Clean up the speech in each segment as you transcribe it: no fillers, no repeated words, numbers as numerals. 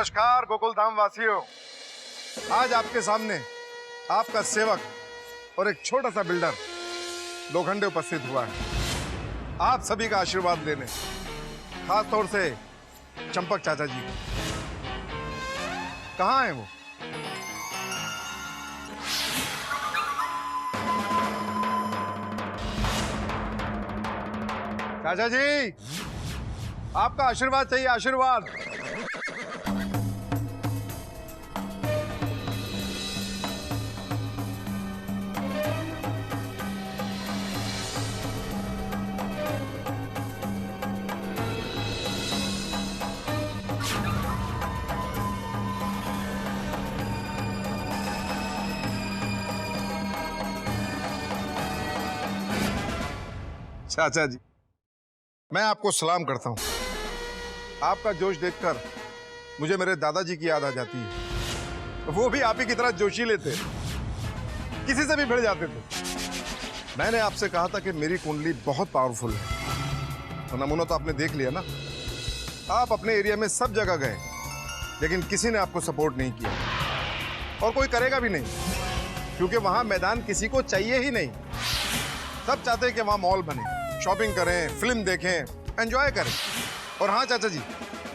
नमस्कार गोकुल धाम वासियों, आज आपके सामने आपका सेवक और एक छोटा सा बिल्डर लोखंडे उपस्थित हुआ है आप सभी का आशीर्वाद लेने, खास तौर से चंपक चाचा जी। कहाँ हैं वो? चाचा जी, आपका आशीर्वाद चाहिए, आशीर्वाद। चाचा जी, मैं आपको सलाम करता हूं। आपका जोश देखकर मुझे मेरे दादाजी की याद आ जाती है। वो भी आप ही की तरह जोशीले थे, किसी से भी भिड़ जाते थे। मैंने आपसे कहा था कि मेरी कुंडली बहुत पावरफुल है, तो नमूना तो आपने देख लिया ना। आप अपने एरिया में सब जगह गए, लेकिन किसी ने आपको सपोर्ट नहीं किया और कोई करेगा भी नहीं, क्योंकि वहां मैदान किसी को चाहिए ही नहीं। सब चाहते हैं कि वहां मॉल बने, शॉपिंग करें, फिल्म देखें, एंजॉय करें। और हाँ चाचा जी,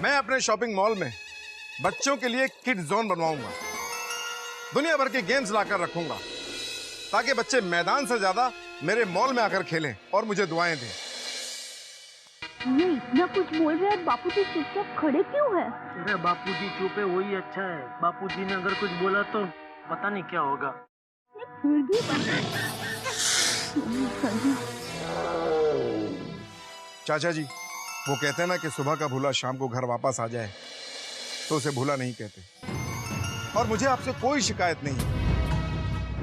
मैं अपने शॉपिंग मॉल में बच्चों के लिए किड जोन बनवाऊंगा, दुनिया भर के गेम्स लाकर रखूंगा, ताकि बच्चे मैदान से ज्यादा मेरे मॉल में आकर खेलें और मुझे दुआएं दें। ये इतना कुछ बोल रहे हैं, बापूजी चुपचाप खड़े क्यों है? अरे बापूजी चुप है वही अच्छा है। बापूजी ने अगर कुछ बोला तो पता नहीं क्या होगा। फिर भी चाचा जी, वो कहते हैं ना कि सुबह का भूला शाम को घर वापस आ जाए, तो उसे भूला नहीं कहते। और मुझे आपसे कोई शिकायत नहीं,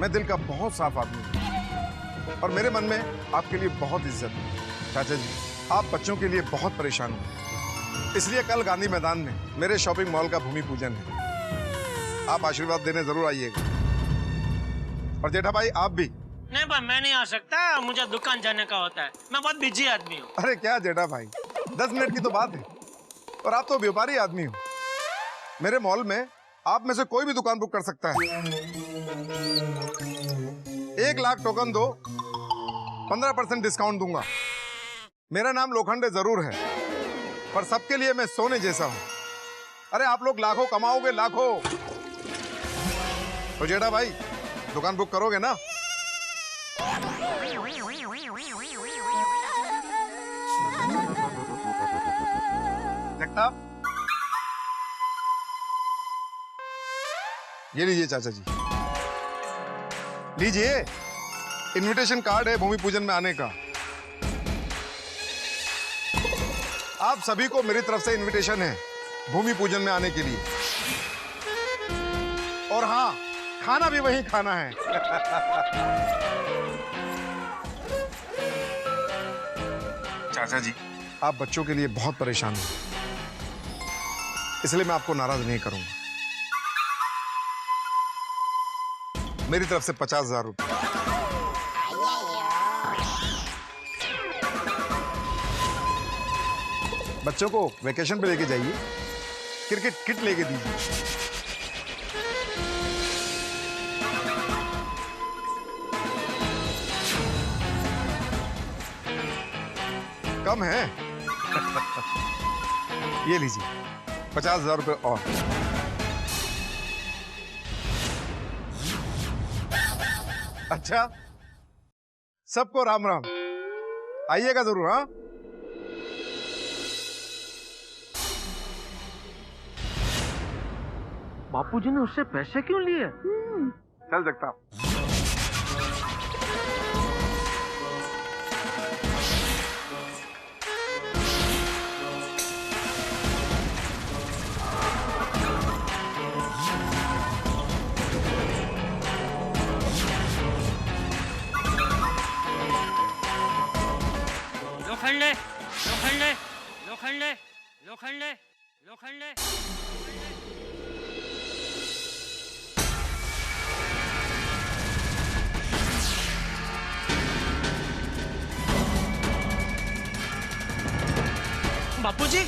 मैं दिल का बहुत साफ आदमी हूँ और मेरे मन में आपके लिए बहुत इज्जत है। चाचा जी, आप बच्चों के लिए बहुत परेशान हो, इसलिए कल गांधी मैदान में मेरे शॉपिंग मॉल का भूमि पूजन है। आप आशीर्वाद देने जरूर आइएगा। और जेठा भाई आप भी। नहीं भाई, मैं नहीं आ सकता, मुझे दुकान जाने का होता है, मैं बहुत बिजी आदमी हूँ। अरे क्या जेठा भाई, 10 मिनट की तो बात है, और आप तो व्यापारी आदमी हो। मेरे मॉल में आप में से कोई भी दुकान बुक कर सकता है। 1 लाख टोकन दो, 15% डिस्काउंट दूंगा। मेरा नाम लोखंडे जरूर है, पर सबके लिए मैं सोने जैसा हूं। अरे आप लोग लाखों कमाओगे, लाखों। तो जेठा भाई, दुकान बुक करोगे ना? जगताप, ये लीजिए चाचा जी, लीजिए। इनविटेशन कार्ड है भूमि पूजन में आने का। आप सभी को मेरी तरफ से इनविटेशन है भूमि पूजन में आने के लिए। और हाँ, खाना भी वहीं खाना है। चाचा जी, आप बच्चों के लिए बहुत परेशान हैं, इसलिए मैं आपको नाराज नहीं करूंगा। मेरी तरफ से 50,000 रुपये। बच्चों को वेकेशन पे लेके जाइए, क्रिकेट किट लेके दीजिए। कम है? ये लीजिए 50,000 रुपये और। अच्छा, सबको राम राम, आइएगा जरूर। हाँ, बापूजी ने उससे पैसे क्यों लिए? चल जगताप। लोखंडे, लोखंडे, लोखंडे, लोखंडे, लोखंडे। बापूजी,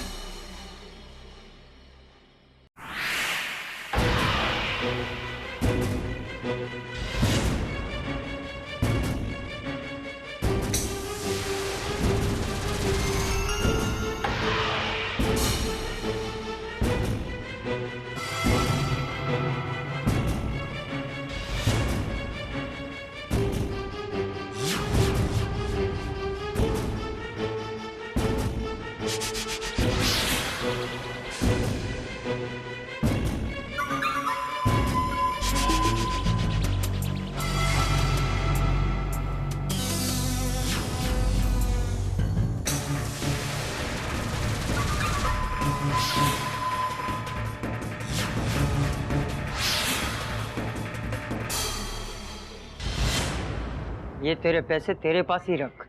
ये तेरे पैसे तेरे पास ही रख,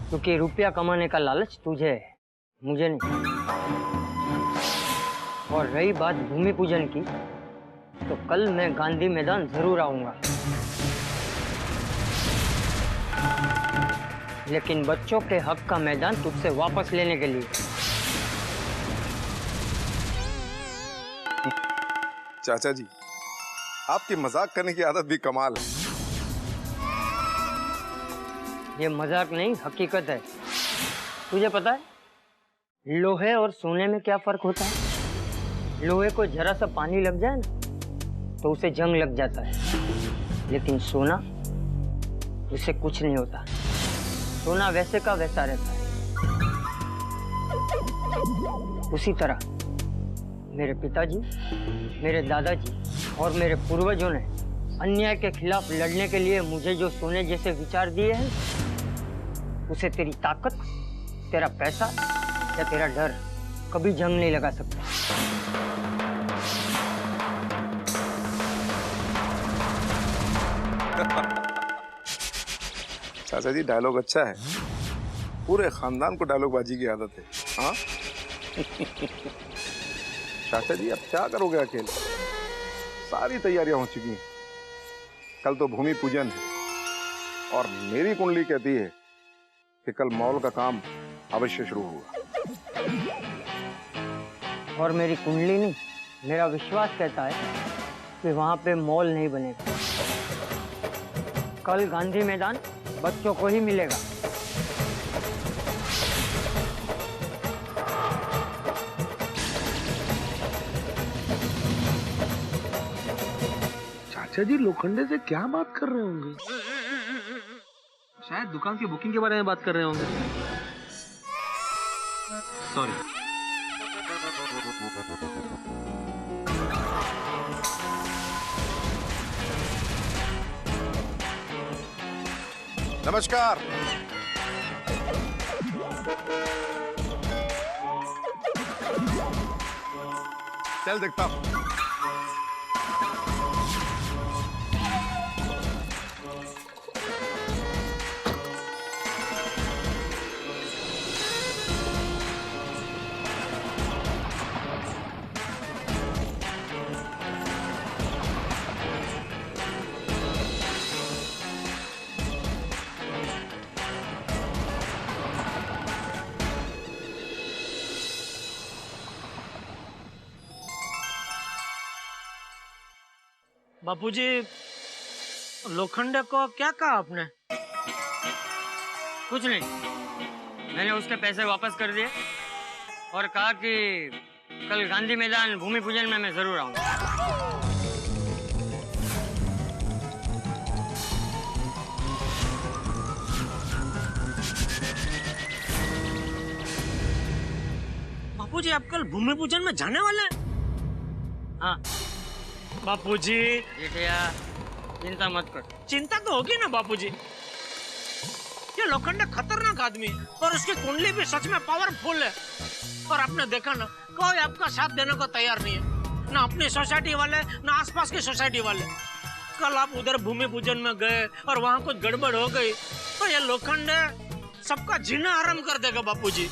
क्योंकि रुपया कमाने का लालच तुझे है, मुझे नहीं। और रही बात भूमि पूजन की, तो कल मैं गांधी मैदान जरूर आऊंगा, लेकिन बच्चों के हक का मैदान तुझसे वापस लेने के लिए। चाचा जी, आपकी मजाक करने की आदत भी कमाल है। ये मजाक नहीं, हकीकत है। तुझे पता है लोहे और सोने में क्या फर्क होता है? लोहे को जरा सा पानी लग जाए ना तो उसे जंग लग जाता है, लेकिन सोना, उसे कुछ नहीं होता। सोना वैसे का वैसा रहता है। उसी तरह मेरे पिताजी, मेरे दादाजी और मेरे पूर्वजों ने अन्याय के खिलाफ लड़ने के लिए मुझे जो सोने जैसे विचार दिए हैं, उसे तेरी ताकत, तेरा पैसा या तेरा डर कभी जंग नहीं लगा सकता। चाचा जी, डायलॉग अच्छा है। पूरे खानदान को डायलॉग बाजी की आदत है। हाँ चाचा जी, अब क्या करोगे अकेले? सारी तैयारियां हो चुकी हैं। कल तो भूमि पूजन है और मेरी कुंडली कहती है कि कल मॉल का काम अवश्य शुरू होगा। और मेरी कुंडली नहीं, मेरा विश्वास कहता है कि वहां पे मॉल नहीं बनेगा। कल गांधी मैदान बच्चों को ही मिलेगा। चाचा जी लोखंडे से क्या बात कर रहे होंगे? शायद दुकान की बुकिंग के बारे में बात कर रहे होंगे। सॉरी। नमस्कार। चल देखता हूं। बापूजी, लोखंडे को क्या कहा आपने? कुछ नहीं, मैंने उसके पैसे वापस कर दिए और कहा कि कल गांधी मैदान भूमि पूजन में मैं जरूर आऊंगा। बापूजी, आप कल भूमि पूजन में जाने वाले हैं? हाँ बापूजी, बेटिया, चिंता मत कर। चिंता तो होगी ना बापूजी। ये लोखंडे खतरनाक आदमी है और उसकी कुंडली भी सच में पावरफुल है। और आपने देखा ना, कोई आपका साथ देने को तैयार नहीं है, ना अपनी सोसाइटी वाले ना आसपास की सोसाइटी वाले। कल आप उधर भूमि पूजन में गए और वहाँ कुछ गड़बड़ हो गई तो ये लोखंडे सबका जीना आराम कर देगा बापूजी।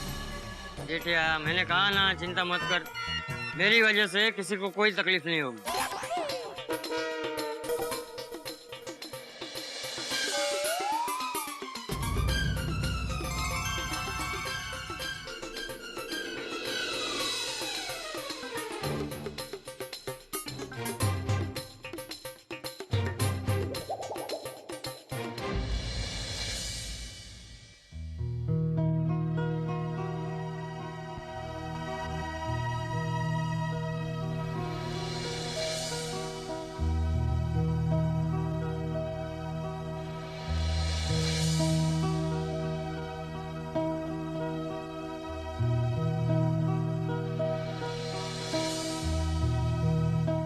बेटिया, मैंने कहा ना, चिंता मत कर। मेरी वजह से किसी को कोई तकलीफ नहीं होगी।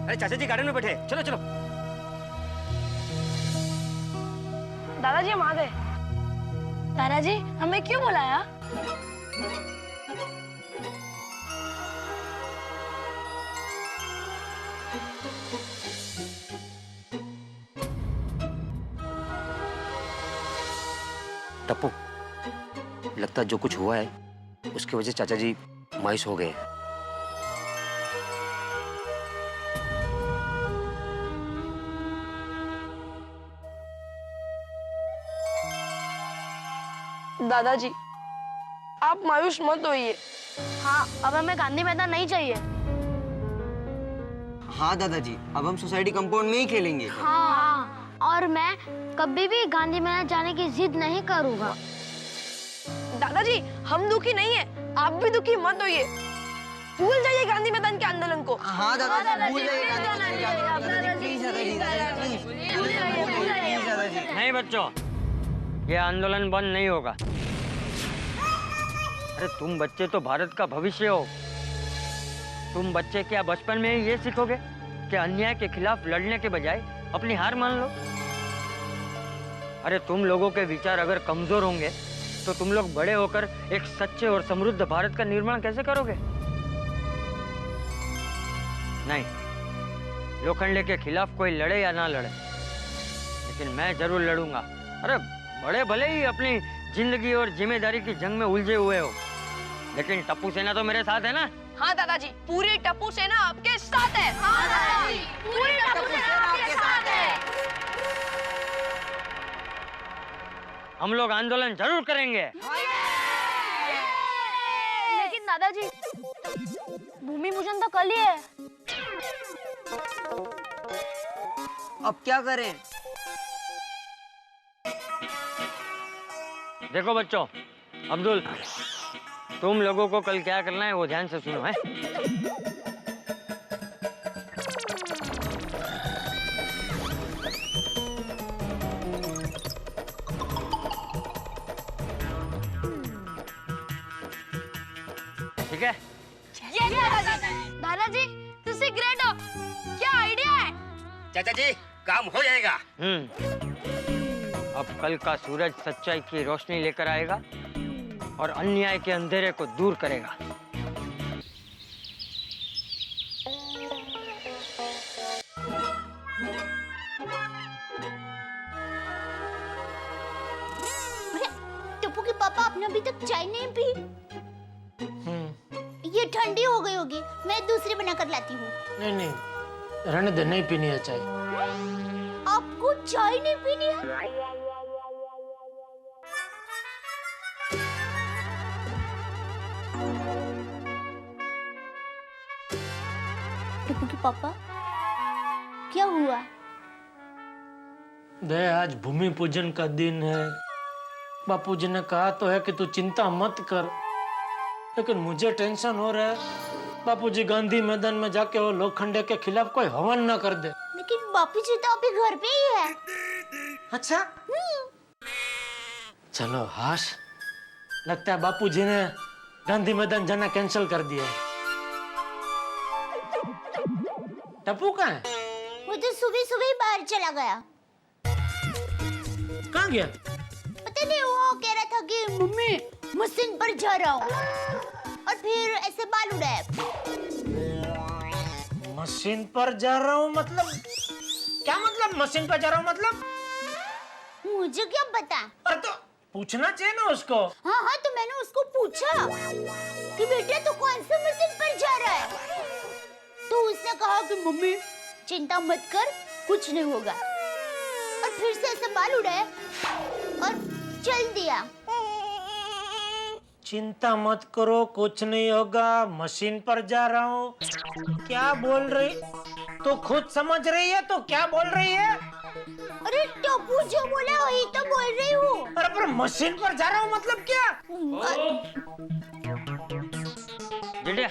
अरे चाचा जी गार्डन में बैठे, चलो चलो। दादाजी हम आ गए। दादाजी हमें क्यों बुलाया? टप्पू, लगता है जो कुछ हुआ है उसकी वजह से चाचा जी मायूस हो गए हैं। दादाजी, आप मायूस मत होइए। हाँ, अब हमें गांधी मैदान नहीं चाहिए। हाँ दादाजी, अब हम सोसाइटी कंपाउंड में ही खेलेंगे। हाँ, और मैं कभी भी गांधी मैदान जाने की जिद नहीं करूँगा। दादाजी, हम दुखी नहीं है, आप भी दुखी मत होइए। भूल जाइए गांधी मैदान के आंदोलन को। हाँ दादाजी, भूल जाइए दादाजी, प्लीज दादाजी, प्लीज। नहीं बच्चों, ये आंदोलन बंद नहीं होगा। अरे तुम बच्चे तो भारत का भविष्य हो। तुम बच्चे क्या बचपन में ही ये सीखोगे कि अन्याय के खिलाफ लड़ने के बजाय अपनी हार मान लो? अरे तुम लोगों के विचार अगर कमजोर होंगे तो तुम लोग बड़े होकर एक सच्चे और समृद्ध भारत का निर्माण कैसे करोगे? नहीं, लोखंडे के खिलाफ कोई लड़े या ना लड़े, लेकिन मैं जरूर लड़ूंगा। अरे बड़े भले ही अपनी जिंदगी और जिम्मेदारी की जंग में उलझे हुए हो, लेकिन टप्पू सेना तो मेरे साथ है ना? हाँ दादाजी, पूरी टप्पू सेना आपके साथ है। हाँ दादाजी, पूरी टप्पू सेना आपके साथ है। हम लोग आंदोलन जरूर करेंगे। लेकिन दादाजी, भूमि पूजन तो कल ही है। अब क्या करें? देखो बच्चों, अब्दुल, तुम लोगों को कल क्या करना है वो ध्यान से सुनो है। ठीक है? दादाजी, तुझसे ग्रेट हो। क्या आइडिया है? चाचा जी, काम हो जाएगा। अब कल का सूरज सच्चाई की रोशनी लेकर आएगा और अन्याय के अंधेरे को दूर करेगा। टप्पू के पापा, आपने अभी तक चाय नहीं पी? ये ठंडी हो गई होगी, मैं दूसरी बनाकर लाती हूँ। नहीं नहीं, रहने दे, नहीं पीनी है चाय। आपको चाय नहीं पीनी है? टप्पू के पापा, क्या हुआ? दे, आज भूमि पूजन का दिन है। बापूजी ने कहा तो है कि तू चिंता मत कर, लेकिन मुझे टेंशन हो रहा है। बापूजी गांधी मैदान में जाके वो लोखंडे के खिलाफ कोई हवन न कर दे। लेकिन बापूजी तो अभी घर पे ही है। अच्छा, चलो हाश, लगता है बापूजी ने गांधी मैदान जाना कैंसिल कर दिया। टप्पू कहाँ है? वो तो सुबह सुबह ही बाहर चला गया। कहाँ गया? पता नहीं, वो कह रहा था कि मम्मी मशीन पर जा रहा हूँ, और फिर ऐसे बाल उड़ाया। मशीन पर जा रहा हूँ मतलब क्या? मतलब मशीन पर जा रहा हूँ मतलब? मुझे क्या पता? अरे तो पूछना चाहिए ना उसको। हाँ हाँ, तो मैंने उसको पूछा कि बेटा तू कौन सा मशीन पर जा रहा है, तो उसने कहा कि मम्मी चिंता मत कर, कुछ नहीं होगा, और फिर से ऐसे बाल उड़ाया और चल दिया। चिंता मत करो, कुछ नहीं होगा, मशीन पर जा रहा हूँ। क्या बोल रही? तो खुद समझ रही है तो क्या बोल रही है? अरे टप्पू जो बोला वही तो बोल रही हूँ। अरे पर मशीन पर जा रहा हूँ मतलब क्या? जिटिया,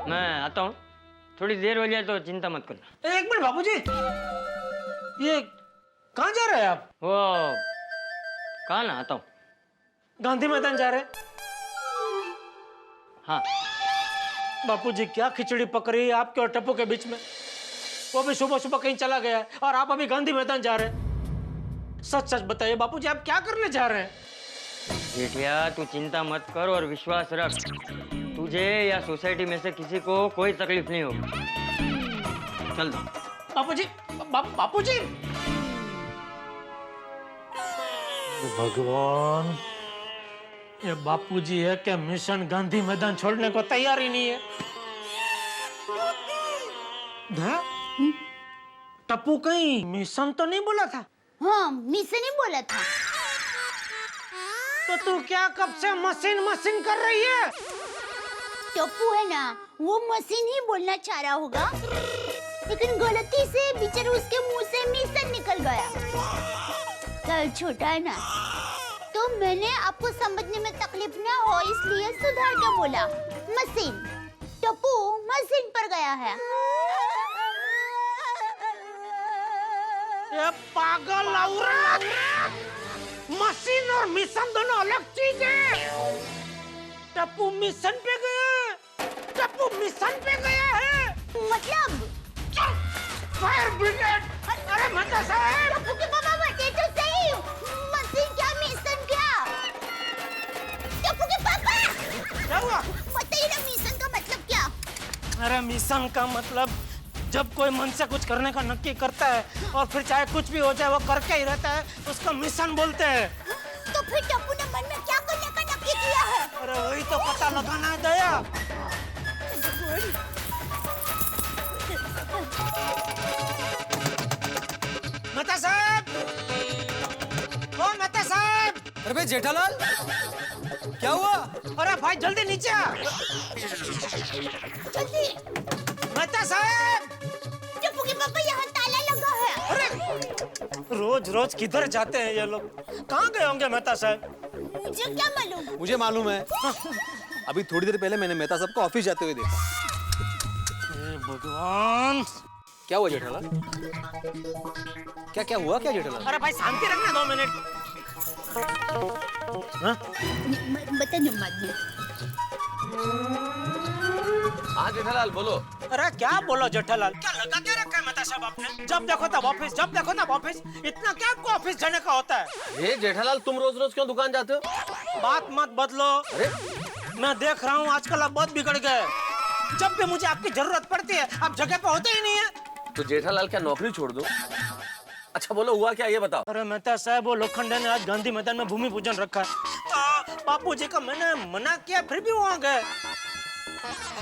मैं आता हूँ, थोड़ी देर हो जाए तो चिंता मत करना। एक मिनट बाबूजी, ये कहाँ जा रहे हैं आप? वो कहा ना, आता हूँ। गांधी मैदान जा रहे हैं? हाँ। बापूजी, क्या खिचड़ी पक रही है आपके और टप्पू के बीच में? वो भी सुबह सुबह कहीं चला गया है और आप अभी गांधी मैदान जा रहे हैं। सच सच बताइए बापूजी, आप क्या करने जा रहे हैं? बेटिया, तू चिंता मत कर और विश्वास रख, तुझे या सोसाइटी में से किसी को कोई तकलीफ नहीं होगी। चल दो। बापूजी, बापूजी। भगवान, ये बापूजी है क्या मिशन गांधी मैदान छोड़ने को तैयार ही नहीं है। टप्पू कहीं मिशन तो नहीं बोला था? हाँ, मिशन ही बोला था। तो तू क्या कब से मशीन मशीन कर रही है? टप्पू है ना, वो मशीन ही बोलना चाह रहा होगा, लेकिन गलती से बेचारे उसके मुंह से मिशन निकल गया। कल छोटा है ना, तो मैंने आपको समझने में तकलीफ ना हो इसलिए सुधार के बोला मशीन। टप्पू मशीन पर गया है। ये पागल औरत! मशीन और मिशन दोनों अलग चीज है। टप्पू मिशन पे गया है। टप्पू मिशन पे गया है। मतलब फायर ब्रिगेड! अरे मेहता साहब! टप्पू के पापा बता तो सही, मशीन क्या मिशन क्या? टप्पू के पापा क्या हुआ? बताइए ना, मिशन का मतलब क्या? अरे मिशन का मतलब जब कोई मन से कुछ करने का नक्की करता है और फिर चाहे कुछ भी हो जाए वो करके ही रहता है, उसको मिशन बोलते हैं। तो फिर टप्पू ने मन में क्या करने का नक्की किया है? अरे वही तो पता लगाना है दया। मेहता साहब! ओ मेहता साहब! अरे भाई जेठालाल, क्या हुआ? अरे भाई जल्दी नीचे आ। जल्दी। मेहता साहब! टप्पू के पापा, यहाँ ताला लगा है। अरे रोज रोज किधर जाते हैं ये लोग? कहाँ गए होंगे मेहता साहब? मुझे क्या मालूम? मुझे मालूम है। अभी थोड़ी देर पहले मैंने मेहता साहब को ऑफिस जाते हुए देखा। हे भगवान! क्या हुआ जेठालाल? क्या हुआ क्या जेठालाल? अरे भाई शांति रखना 2 मिनट। हाँ? बता न बाद में। हाँ जेठालाल बोलो। अरे क्या बोलो जेठालाल, क्या लगा क्या रखा है मेहता साहब आपने? जब देखो तब ऑफिस, जब देखो तब ऑफिस। इतना क्या आपको ऑफिस जाने का होता है? ये जेठालाल, तुम रोज रोज क्यों दुकान जाते हो? बात मत बदलो। अरे मैं देख रहा हूँ आजकल आप बहुत बिगड़ गए। जब भी मुझे आपकी जरूरत पड़ती है आप जगह पे होते ही नहीं है। तो जेठालाल क्या नौकरी छोड़ दो? अच्छा बोलो, हुआ क्या ये बताओ। अरे मेहता साहब, वो लोखंडे ने आज गांधी मैदान में भूमि पूजन रखा है। बापूजी का मैंने मना किया फिर भी वहाँ गए।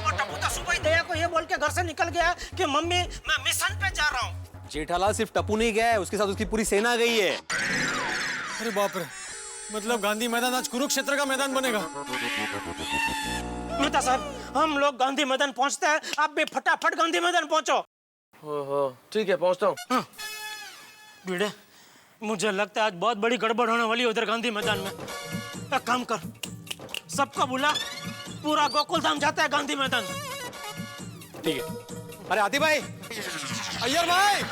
और टप्पू तो सुबह ही दया को ये बोल के घर से निकल गया कि मम्मी मैं मिशन पे जा रहा हूँ। जेठालाल सिर्फ टप्पू नहीं गया है, उसके साथ उसकी पूरी सेना गई है। अरे बाप रे, मतलब गांधी मैदान आज कुरुक्षेत्र का मैदान बनेगा। मेहता साहब, हम लोग गांधी मैदान पहुँचते हैं, आप भी फटाफट गांधी मैदान पहुँचो। ठीक है, पहुंचता हूँ। हाँ। बीड़े, मुझे लगता है आज बहुत बड़ी गड़बड़ होने वाली है उधर गांधी मैदान में। एक काम कर, सबको बुला, पूरा गोकुल धाम जाता है गांधी मैदान। ठीक है। अरे आदि भाई, अय्यर भाई,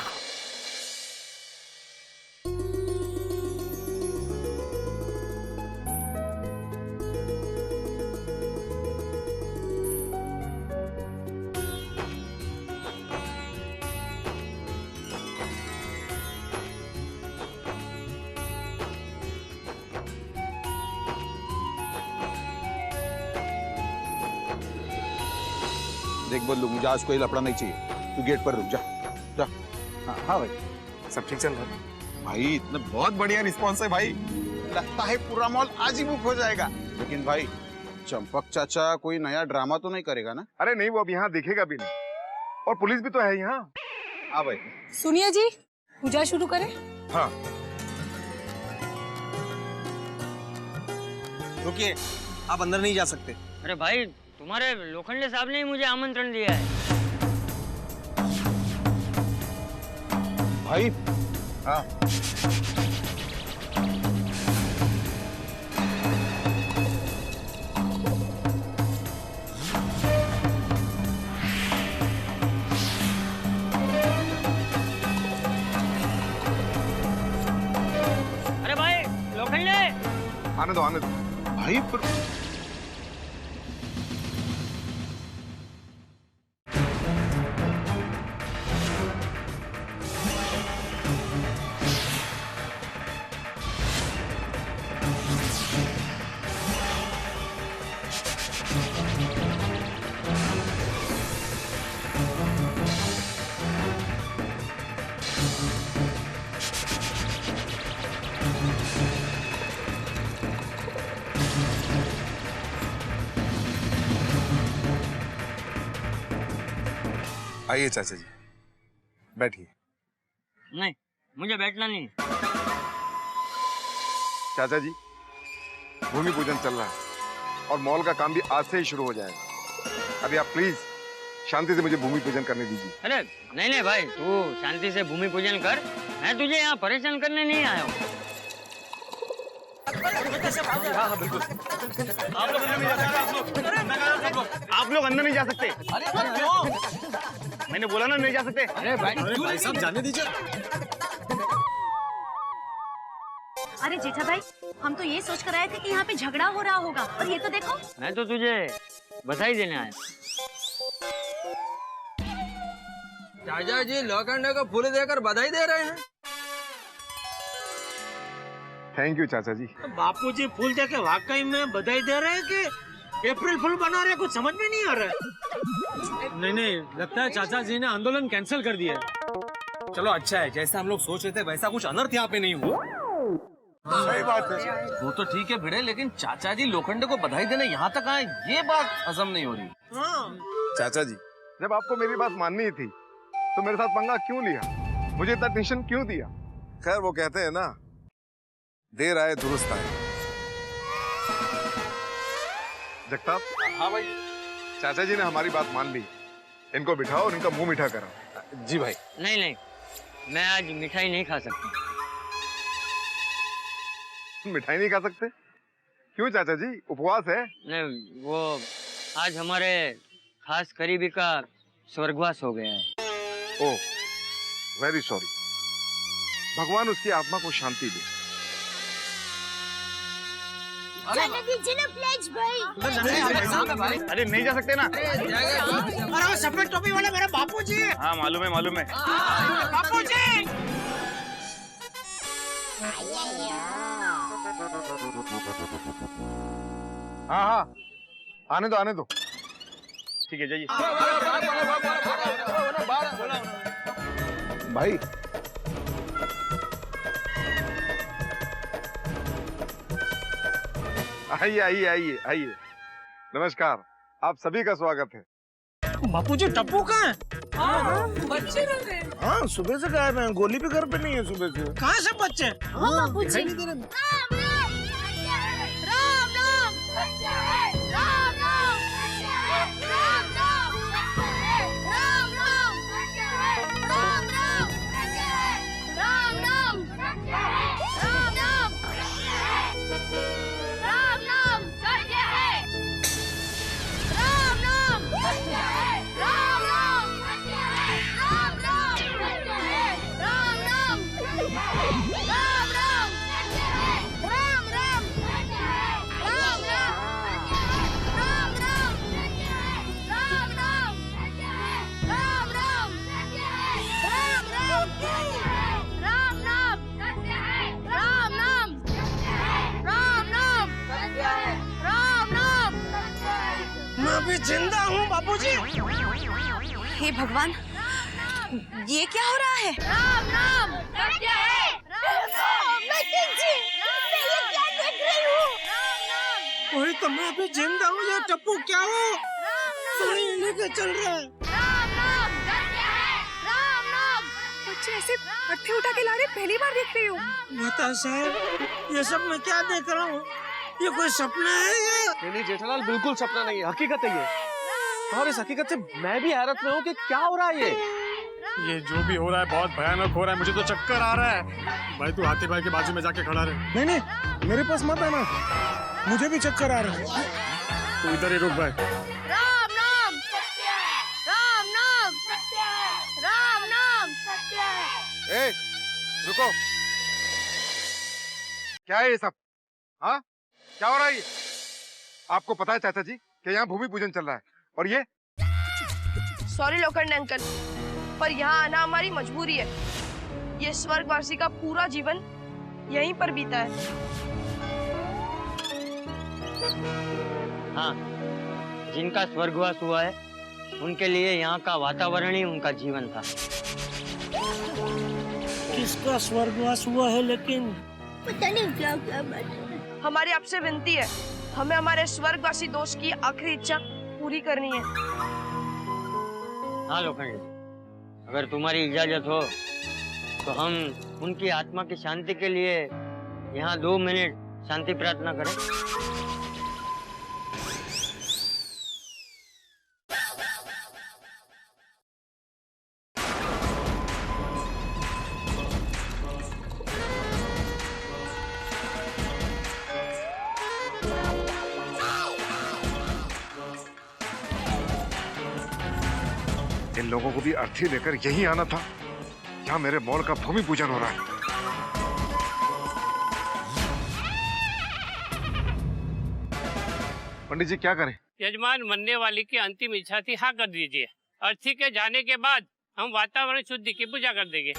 देख बदलू, मुझे आज कोई लफड़ा नहीं चाहिए। तू गेट पर रुक जा। जा। हाँ भाई, सब ठीक चल रहा है भाई। इतना बहुत बढ़िया रिस्पॉन्स है भाई। लगता है पूरा मॉल आज ही बुक हो जाएगा। लेकिन भाई, चंपक चाचा कोई नया ड्रामा तो नहीं करेगा ना? अरे नहीं, वो अब यहाँ दिखेगा भी नहीं, और पुलिस भी तो है यहाँ। हाँ भाई। सुनिए जी, पूजा शुरू करें? हाँ रुकिए, आप अंदर नहीं जा सकते। अरे भाई, तुम्हारे लोखंडे साहब ने ही मुझे आमंत्रण दिया है। भाई। हाँ। अरे भाई लोखंडे, आने दो, आने दो भाई पर... आइए चाचा जी, बैठिए। नहीं, मुझे बैठना नहीं। चाचा जी, भूमि पूजन चल रहा है और मॉल का काम भी आज से ही शुरू हो जाएगा। अभी आप प्लीज शांति से मुझे भूमि पूजन करने दीजिए। अरे नहीं नहीं भाई, तू शांति से भूमि पूजन कर। मैं तुझे यहाँ परेशान करने नहीं आया हूँ। आप लोग अंदर नहीं जा सकते। मैंने बोला ना नहीं जा सकते। अरे भाई साहब जाने दीजिए। अरे जेठा भाई, हम तो ये सोच कर आए थे कि यहाँ पे झगड़ा हो रहा होगा, और ये तो देखो। मैं तो तुझे बधाई देने आया। चाचा जी लोखंडे को फूल देकर बधाई दे रहे हैं। थैंक यू चाचा जी। बापूजी फूल देके वाकई में बधाई दे रहे हैं कि अप्रैल फूल बना रहे हैं? कुछ समझ में नहीं आ रहा है। नहीं नहीं, लगता है चाचा जी ने आंदोलन कैंसिल कर दिया है। चलो अच्छा है, जैसा हम लोग सोच रहे थे वैसा कुछ अनर्थ यहाँ पे नहीं हुआ। सही बात है। वो तो ठीक है भिड़े, लेकिन चाचा जी लोखंडे को बधाई देने यहाँ तक आए, ये बात हजम नहीं हो रही। चाचा जी, जब आपको मेरी बात माननी थी तो मेरे साथ पंगा क्यों लिया? मुझे इतना टेंशन क्यों दिया? खैर, वो कहते हैं ना, देर आए दुरुस्त आए। जगताप। हाँ भाई। चाचा जी ने हमारी बात मान ली, इनको बिठाओ और इनका मुंह मीठा कराओ। जी भाई। नहीं नहीं, मैं आज मिठाई नहीं खा सकता। मिठाई नहीं खा सकते? क्यों चाचा जी, उपवास है? नहीं, वो आज हमारे खास करीबी का स्वर्गवास हो गया है। ओह, वेरी सॉरी। भगवान उसकी आत्मा को शांति दे। जाने दीजिए ना प्लेज भाई। अरे नहीं जा सकते ना। अरे वो सफेद टोपी वाले मेरे बापूजी। हाँ मालूम है मालूम है। बापूजी। हाँ हाँ, आने दो आने दो। ठीक है जाइए। भाई, आइए आइए आइए आइए। नमस्कार, आप सभी का स्वागत है। बापूजी टप्पू कहाँ है? हाँ सुबह से गायब है, गोली भी घर पे नहीं है सुबह से। कहाँ से बच्चे? हाँ बापूजी। मैं अभी जिंदा हूँ बापूजी। हे भगवान, ये क्या हो रहा है? राम राम सत्य है। मैं क्या देख रही हूँ? वही तो, मैं अभी जिंदा हूँ। ये टप्पू क्या हो? सोनी लेके चल रहा है। बच्चे ऐसे पट्टे उठा के ला रहे, पहली बार देख रही हूँ। बता साहब, ये सब मैं क्या देख रहा हूँ? ये कोई सपना है ये? नहीं जेठालाल, बिल्कुल सपना नहीं है, हकीकत है ये। और इस हकीकत से मैं भी हैरत में हूँ कि क्या हो रहा है ये जो भी हो रहा है बहुत भयानक हो रहा है। मुझे तो चक्कर आ रहा है। भाई तू हाथी भाई के बाजू में जाके खड़ा रहे। नहीं नहीं, मेरे पास मत आना, मुझे भी चक्कर आ रहा है। तू इधर ही रुक भाई। राम नाम सत्य है। राम नाम सत्य है। राम नाम सत्य है। ए, रुको। क्या है ये सब? हाँ, क्या हो रहा है ये? आपको पता है चाचा जी कि यहाँ भूमि पूजन चल रहा है, और ये? सॉरी लोखंडे अंकल, पर यहाँ आना हमारी मजबूरी है। ये स्वर्गवासी का पूरा जीवन यहीं पर बीता है। हाँ, जिनका स्वर्गवास हुआ है उनके लिए यहाँ का वातावरण ही उनका जीवन था। किसका स्वर्गवास हुआ है? लेकिन पता नहीं क्या क्या बात। हमारी आपसे विनती है, हमें हमारे स्वर्गवासी दोस्त की आखिरी इच्छा पूरी करनी है। हाँ लोखंडे, अगर तुम्हारी इजाजत हो तो हम उनकी आत्मा की शांति के लिए यहाँ 2 मिनट शांति प्रार्थना करें। इन लोगों को भी अर्थी लेकर यहीं आना था। यहाँ मेरे मॉल का भूमि पूजन हो रहा है। पंडित जी क्या करें? यजमान, मरने वाली की अंतिम इच्छा थी, हाँ कर दीजिए। अर्थी के जाने के बाद हम वातावरण शुद्धि की पूजा कर देंगे।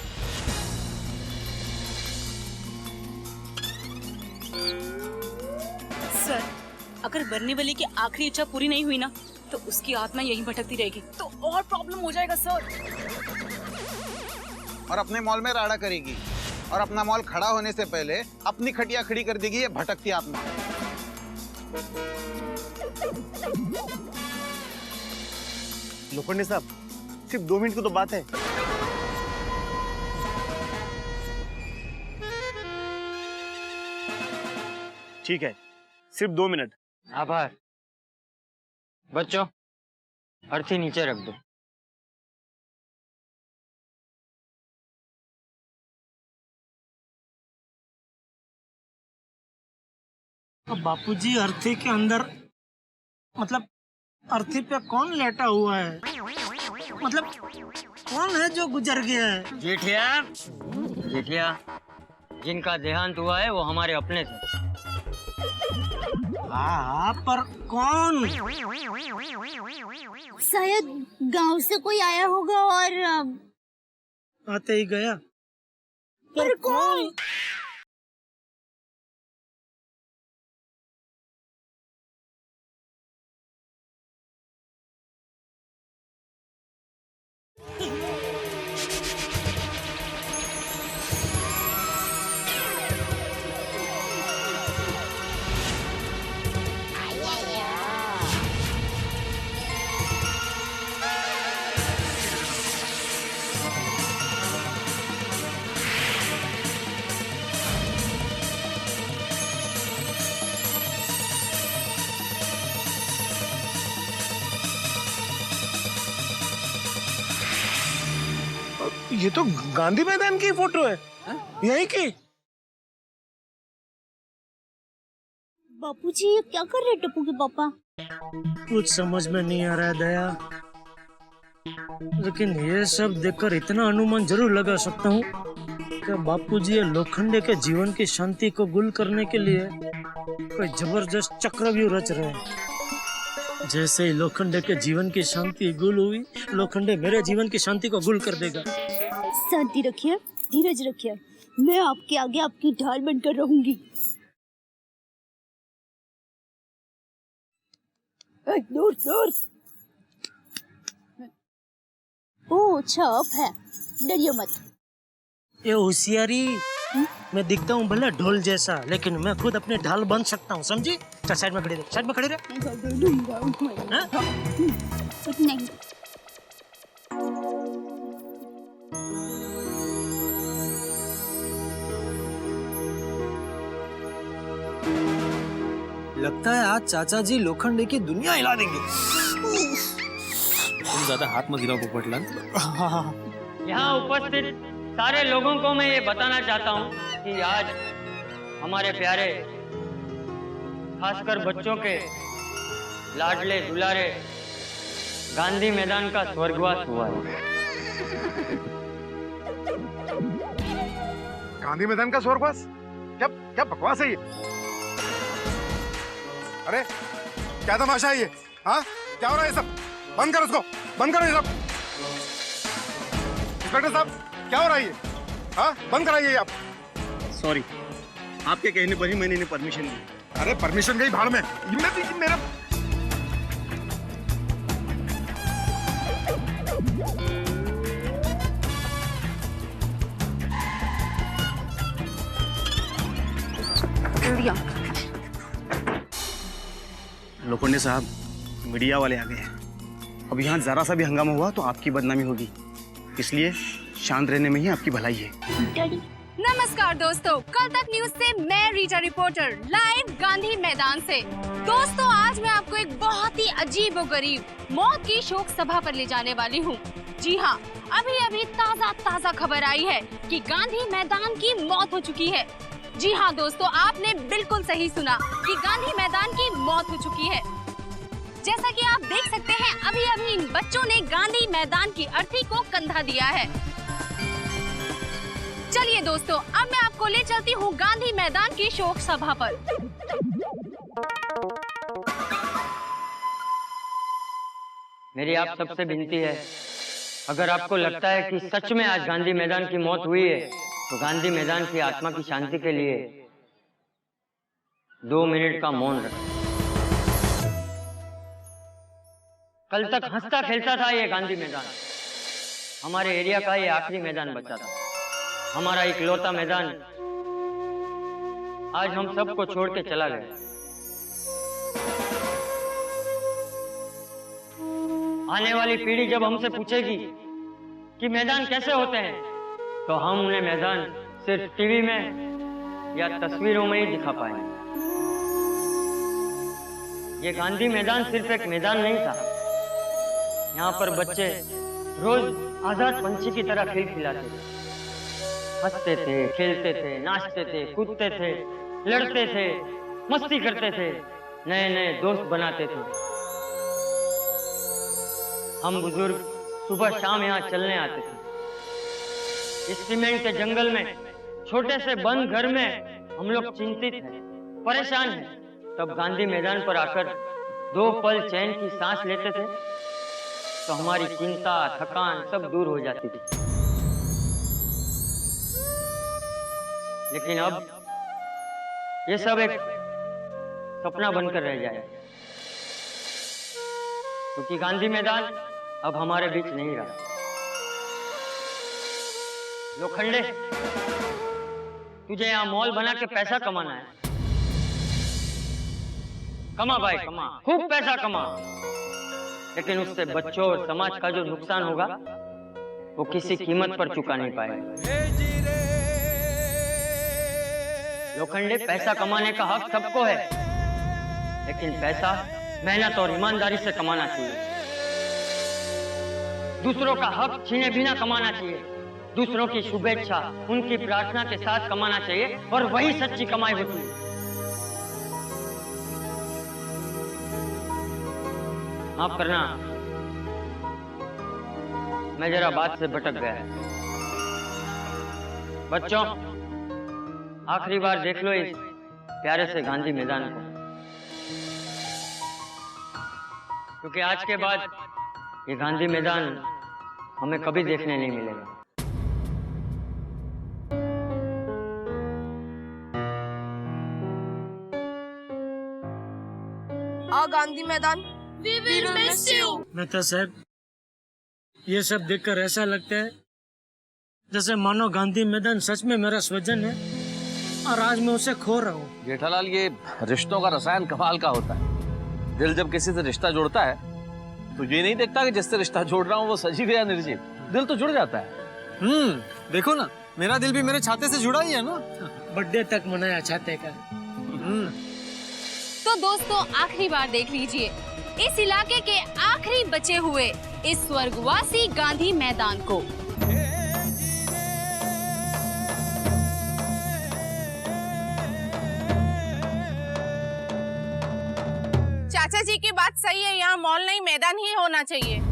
सर, अगर मरने वाले की आखिरी इच्छा पूरी नहीं हुई ना तो उसकी आत्मा यहीं भटकती रहेगी, तो और प्रॉब्लम हो जाएगा सर। और अपने मॉल में राड़ा करेगी और अपना मॉल खड़ा होने से पहले अपनी खटिया खड़ी कर देगी ये भटकती आत्मा। लोखंडे साहब, सिर्फ 2 मिनट की तो बात है। ठीक है, सिर्फ 2 मिनट। आभार। बच्चों, अर्थी नीचे रख दो। अब बापूजी, अर्थी के अंदर मतलब अर्थी पे कौन लेटा हुआ है? मतलब कौन है जो गुजर गया है? जेठिया, जेठिया, जिनका देहांत हुआ है वो हमारे अपने थे। हाँ, पर कौन? शायद गांव से कोई आया होगा और आते ही गया। पर कौन? ये तो गांधी मैदान की फोटो है, यहीं की। बापूजी ये क्या कर रहे टप्पू के पापा? कुछ समझ में नहीं आ रहा है दया, लेकिन ये सब देखकर इतना अनुमान जरूर लगा सकता हूँ कि बापूजी ये लोखंडे के जीवन की शांति को गुल करने के लिए कोई जबरदस्त चक्रव्यूह रच रहे हैं। जैसे ही लोखंडे के जीवन की शांति गुल हुई, लोखंडे मेरे जीवन की शांति को गुल कर देगा। शांति रखिए, धीरज रखिए, मैं आपके आगे आपकी ढाल बनकर रहूंगी। दूर दूर। ओह छाप है, डरिए मत। ये होशियारी, मैं दिखता हूँ भला ढोल जैसा, लेकिन मैं खुद अपने ढाल बन सकता हूँ, समझी? चल साइड में खड़े रहे, साइड में खड़े रहे। नहीं। लगता है आज चाचा जी लोखंडे की दुनिया हिला देंगे। तुम ज्यादा हाथ मत गिराओ पोपटलाल। यहाँ उपस्थित सारे लोगों को मैं ये बताना चाहता हूँ कि आज हमारे प्यारे, खासकर बच्चों के लाडले दुलारे गांधी मैदान का स्वर्गवास हुआ है। गांधी मैदान का स्वर्गवास? क्या क्या बकवास है ये? अरे क्या तमाशा है ये? हाँ, क्या हो रहा है ये सब? बंद कर उसको, बंद करो ये सब। इंस्पेक्टर साहब, क्या हो रहा है ये? हाँ, बंद कराइए आप। सॉरी, आपके कहने पर ही मैंने इन्हें परमिशन दी। अरे परमिशन गई भाड़ में। मेरा लोखंडे साहब, मीडिया वाले आ गए हैं। अब यहाँ जरा सा भी हंगामा हुआ तो आपकी बदनामी होगी। इसलिए शांत रहने में ही आपकी भलाई है। नमस्कार दोस्तों, कल तक न्यूज से मैं रीटा रिपोर्टर लाइव गांधी मैदान से। दोस्तों, आज मैं आपको एक बहुत ही अजीब और गरीब मौत की शोक सभा पर ले जाने वाली हूँ। जी हाँ, अभी अभी ताजा खबर आई है कि गांधी मैदान की मौत हो चुकी है। जी हाँ दोस्तों, आपने बिल्कुल सही सुना कि गांधी मैदान की मौत हो चुकी है। जैसा कि आप देख सकते हैं, अभी अभी इन बच्चों ने गांधी मैदान की अर्थी को कंधा दिया है। चलिए दोस्तों, अब मैं आपको ले चलती हूँ गांधी मैदान की शोक सभा पर। मेरी आप सबसे विनती है, अगर आपको लगता है कि सच में आज गांधी मैदान की मौत हुई है, तो गांधी मैदान की आत्मा की शांति के लिए 2 मिनट का मौन रखें। कल तक हंसता खेलता था ये गांधी मैदान। हमारे एरिया का ये आखिरी मैदान बचा था, हमारा इकलौता मैदान आज हम सबको छोड़ के चला गया। आने वाली पीढ़ी जब हमसे पूछेगी कि मैदान कैसे होते हैं, तो हम उन्हें मैदान सिर्फ टीवी में या तस्वीरों में ही दिखा पाएंगे। ये गांधी मैदान सिर्फ एक मैदान नहीं था, यहाँ पर बच्चे रोज आजाद पंछी की तरह खिलखिलाते थे, हंसते थे, खेलते थे, नाचते थे, कूदते थे, लड़ते थे, मस्ती करते थे, नए नए दोस्त बनाते थे। हम बुजुर्ग सुबह शाम यहाँ चलने आते थे। इस सीमेंट के जंगल में, छोटे से बंद घर में हम लोग चिंतित हैं, परेशान हैं। तब गांधी मैदान पर आकर 2 पल चैन की सांस लेते थे, तो हमारी चिंता, थकान सब दूर हो जाती थी। लेकिन अब ये सब एक सपना बनकर रह जाए, क्योंकि गांधी मैदान अब हमारे बीच नहीं रहा। लोखंडे, तुझे यहाँ मॉल बना के पैसा कमाना है। कमा भाई कमा, खूब पैसा कमा, लेकिन उससे बच्चों और समाज का जो नुकसान होगा वो किसी कीमत पर चुका नहीं पाएगा। लोखंडे, पैसा कमाने का हक सबको है, लेकिन पैसा मेहनत और ईमानदारी से कमाना चाहिए। दूसरों का हक छीने बिना कमाना चाहिए, दूसरों की शुभेच्छा, उनकी प्रार्थना के साथ कमाना चाहिए, और वही सच्ची कमाई होती है। माफ करना, मैं जरा बात से भटक गया। बच्चों, आखिरी बार देख लो इस प्यारे से गांधी मैदान को, क्योंकि आज के बाद ये गांधी मैदान हमें कभी देखने नहीं मिलेगा। गांधी मैदान, We will miss you. Mehta साहब, ये सब देखकर ऐसा लगता है जैसे मानो गांधी मैदान सच में मेरा स्वजन है और आज मैं उसे खो रहा हूँ। जेठालाल, ये रिश्तों का रसायन कमाल का होता है। दिल जब किसी से रिश्ता जोड़ता है तो ये नहीं देखता कि जिससे रिश्ता जोड़ रहा हूँ वो सजीव या निर्जीव, दिल तो जुड़ जाता है। देखो ना, मेरा दिल भी मेरे छाते से जुड़ा ही है ना। बर्थडे तक मनाया छाते का। तो दोस्तों, आखिरी बार देख लीजिए इस इलाके के आखिरी बचे हुए इस स्वर्गवासी गांधी मैदान को। चाचा जी की बात सही है, यहाँ मॉल नहीं मैदान ही होना चाहिए।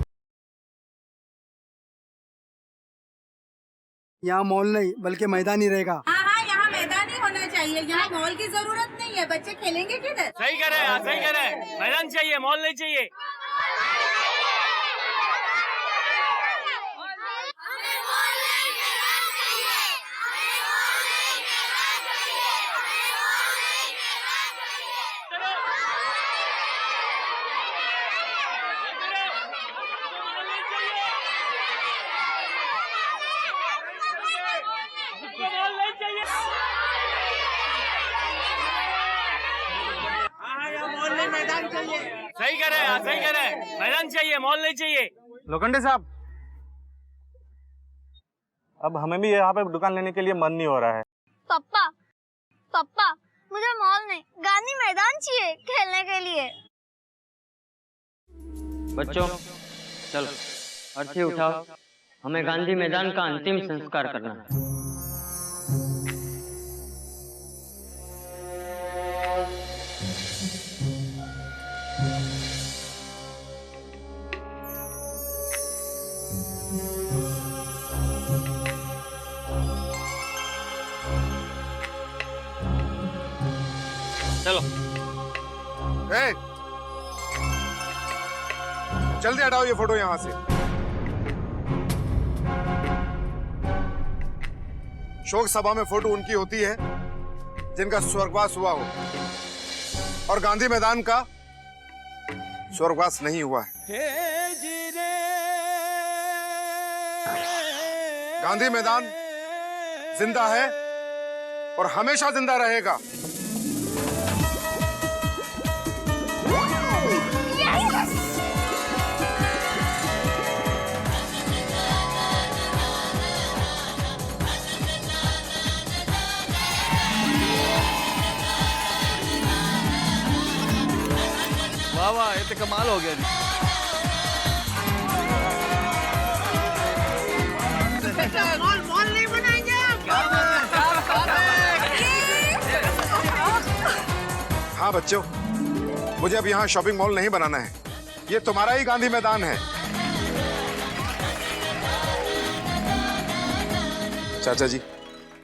यहाँ मॉल नहीं बल्कि मैदान ही रहेगा। हाँ, यहाँ मैदान ही होना चाहिए, यहाँ मॉल की जरूरत नहीं है, बच्चे खेलेंगे किधर? सही कह रहे हैं, सही कह रहे हैं। मैदान चाहिए, मॉल नहीं चाहिए। सही कह रहे हैं, सही कह रहे हैं। मैदान चाहिए, मॉल नहीं चाहिए। लोखंडे साहब, अब हमें भी यहाँ पे दुकान लेने के लिए मन नहीं हो रहा है। पापा पापा मुझे मॉल नहीं गांधी मैदान चाहिए खेलने के लिए। बच्चों चलो अर्थी उठाओ, हमें गांधी मैदान का अंतिम संस्कार करना है। चलो ए, जल्दी हटाओ ये फोटो यहां से। शोक सभा में फोटो उनकी होती है जिनका स्वर्गवास हुआ हो, और गांधी मैदान का स्वर्गवास नहीं हुआ है। गांधी मैदान जिंदा है और हमेशा जिंदा रहेगा। वाह वाह, ये तो कमाल हो गया जी। मॉल नहीं बनाएंगे हाँ बच्चों, मुझे अब यहाँ शॉपिंग मॉल नहीं बनाना है, ये तुम्हारा ही गांधी मैदान है। चाचा जी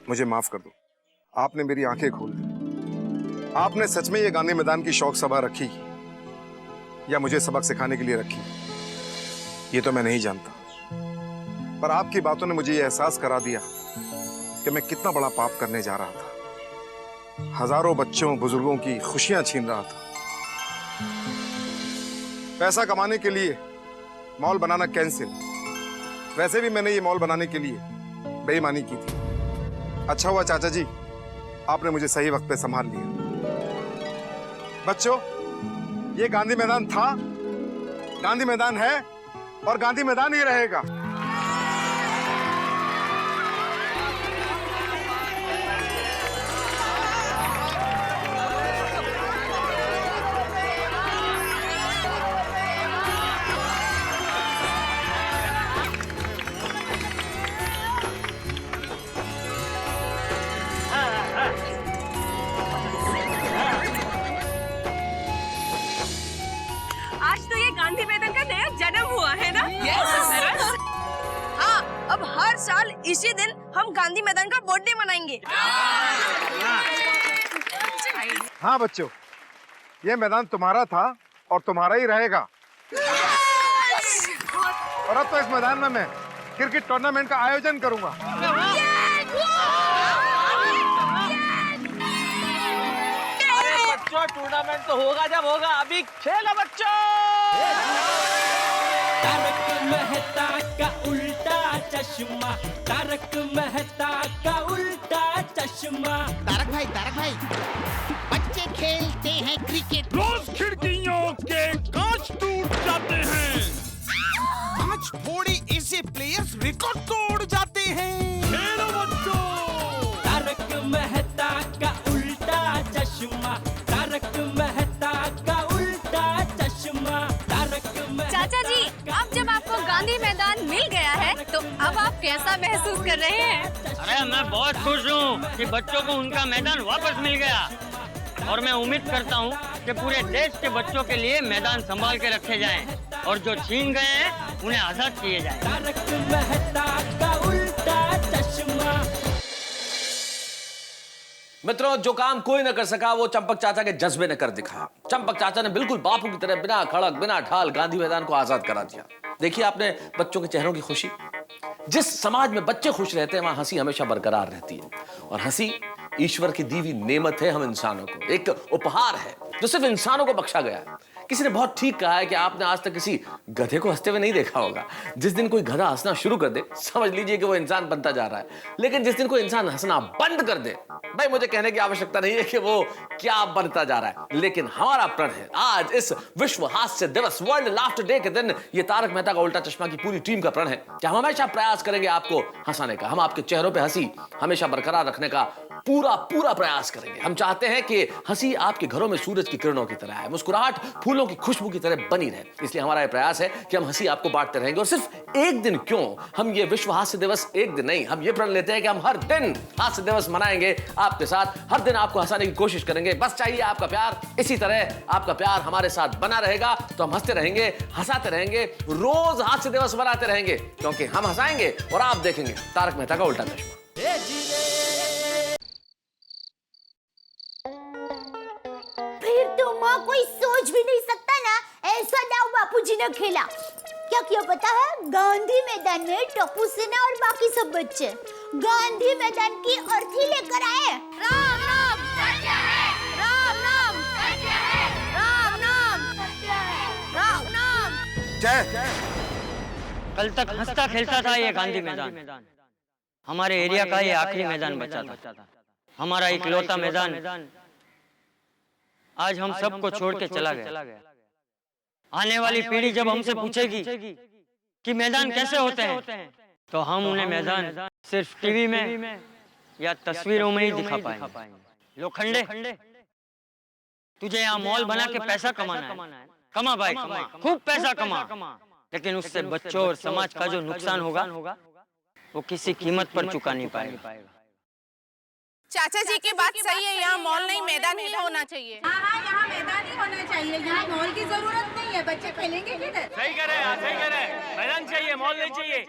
मुझे माफ कर दो, आपने मेरी आंखें खोल दी। आपने सच में ये गांधी मैदान की शौक सभा रखी या मुझे सबक सिखाने के लिए रखी, ये तो मैं नहीं जानता, पर आपकी बातों ने मुझे ये एहसास करा दिया कि मैं कितना बड़ा पाप करने जा रहा था। हजारों बच्चों बुजुर्गों की खुशियां छीन रहा था। पैसा कमाने के लिए मॉल बनाना कैंसिल। वैसे भी मैंने ये मॉल बनाने के लिए बेईमानी की थी। अच्छा हुआ चाचा जी आपने मुझे सही वक्त पे संभाल लिया। बच्चों, ये गांधी मैदान था, गांधी मैदान है और गांधी मैदान ही रहेगा। आज तो ये गांधी मैदान का नया जन्म हुआ है ना? हाँ, अब हर साल इसी दिन हम गांधी मैदान का बर्थडे मनाएंगे। हाँ बच्चों, ये मैदान तुम्हारा था और तुम्हारा ही रहेगा। और अब तो इस मैदान में मैं क्रिकेट टूर्नामेंट का आयोजन करूंगा। बच्चों, टूर्नामेंट तो होगा जब होगा, अभी खेलो बच्चों। तारक मेहता का उल्टा चश्मा, तारक मेहता का उल्टा चश्मा। तारक भाई बच्चे खेलते हैं क्रिकेट, रोज खिड़कियों के कांच टूट जाते हैं, कांच फोड़े ऐसे प्लेयर्स रिकॉर्ड तोड़ जाते हैं। खेलो बच्चों। तारक मेहता का उल्टा चश्मा, तारक मेहता का उल्टा चश्मा, तारक मेहता। चाचा जी, अब जब आपको गांधी मैदान मिल गया है तो अब आप कैसा महसूस कर रहे हैं? अरे मैं बहुत खुश हूँ कि बच्चों को उनका मैदान वापस मिल गया, और मैं उम्मीद करता हूँ कि पूरे देश के बच्चों के लिए मैदान संभाल के रखे जाएं और जो छीन गए हैं उन्हें आजाद किए जाएं। तारक मेहता का उल्टा चश्मा। मित्रों, जो काम कोई न कर सका वो चंपक चाचा के जज्बे ने कर दिखा। चंपक चाचा ने बिल्कुल बापू की तरह बिना खड़क बिना ढाल गांधी मैदान को आजाद करा दिया। देखिए आपने बच्चों के चेहरों की खुशी। जिस समाज में बच्चे खुश रहते हैं वहां हंसी हमेशा बरकरार रहती है, और हंसी ईश्वर की दी हुई नेमत है हम इंसानों को, एक उपहार है जो सिर्फ इंसानों को बख्शा गया है। किसी ने बहुत ठीक कहा है कि आपने आज तक किसी गधे को हंसते हुए नहीं देखा होगा। जिस दिन कोई गधा हंसना शुरू कर दे, समझ लीजिए कि वो इंसान बनता जा रहा है। लेकिन जिस दिन कोई इंसान हंसना बंद कर दे, भाई मुझे कहने की आवश्यकता नहीं है कि वो क्या बनता जा रहा है, लेकिन हमारा प्रण है आज इस विश्व हास्य दिवस, वर्ल्ड लाफ्टर डे के दिन, ये तारक मेहता का उल्टा चश्मा की पूरी टीम का प्रण है कि हम हमेशा प्रयास करेंगे आपको हंसाने का। हम आपके चेहरों पे हंसी हमेशा बरकरार रखने का पूरा प्रयास करेंगे। हम चाहते हैं कि हंसी आपके घरों में सूरज की किरणों की तरह है, मुस्कुराहट फूलों की खुशबू की तरह बनी रहे। इसलिए हमारा यह प्रयास है कि हम हंसी आपको बांटते रहेंगे। और सिर्फ एक दिन क्यों, हम ये विश्व हास्य दिवस एक दिन नहीं, हम ये प्रण लेते हैं कि हम हर दिन हास्य दिवस मनाएंगे आपके साथ, हर दिन आपको हंसाने की कोशिश करेंगे। बस चाहिए आपका प्यार। इसी तरह आपका प्यार हमारे साथ बना रहेगा तो हम हंसते रहेंगे, हंसाते रहेंगे, रोज हास्य दिवस मनाते रहेंगे, क्योंकि हम हंसाएंगे और आप देखेंगे तारक मेहता का उल्टा चश्मा। फिर तो माँ कोई सोच भी नहीं सकता ना, ऐसा दाव बापूजी ने खेला। क्या किया पता है? गांधी मैदान में टप्पू सेना और बाकी सब बच्चे गांधी मैदान की अर्थी लेकर आए। राम नाम सत्य है, राम नाम सत्य है, राम नाम सत्य है, राम नाम। जय। कल तक हंसता खेलता था ये गांधी मैदान। हमारे एरिया का ये आखिरी मैदान बचा था, हमारा इकलौता मैदान आज हम सबको छोड़ के चला गया। आने वाली पीढ़ी जब हमसे पूछेगी कि मैदान कैसे होते हैं, तो हम उन्हें मैदान सिर्फ टीवी में या तस्वीरों में ही दिखा पाएंगे। लोखंडे, तुझे यहाँ मॉल बना के पैसा कमाना है, कमा भाई कमा, खूब पैसा कमा, लेकिन उससे बच्चों और समाज का जो नुकसान होगा वो किसी कीमत पर चुका नहीं पाएगा। चाचा जी की बात सही है, यहाँ मॉल नहीं मैदान ही होना चाहिए। हाँ, यहाँ मैदान ही होना चाहिए, यहाँ मॉल की जरूरत नहीं है, बच्चे खेलेंगे किधर? सही कह रहे हैं, सही कह रहे हैं, मैदान चाहिए, मॉल नहीं चाहिए।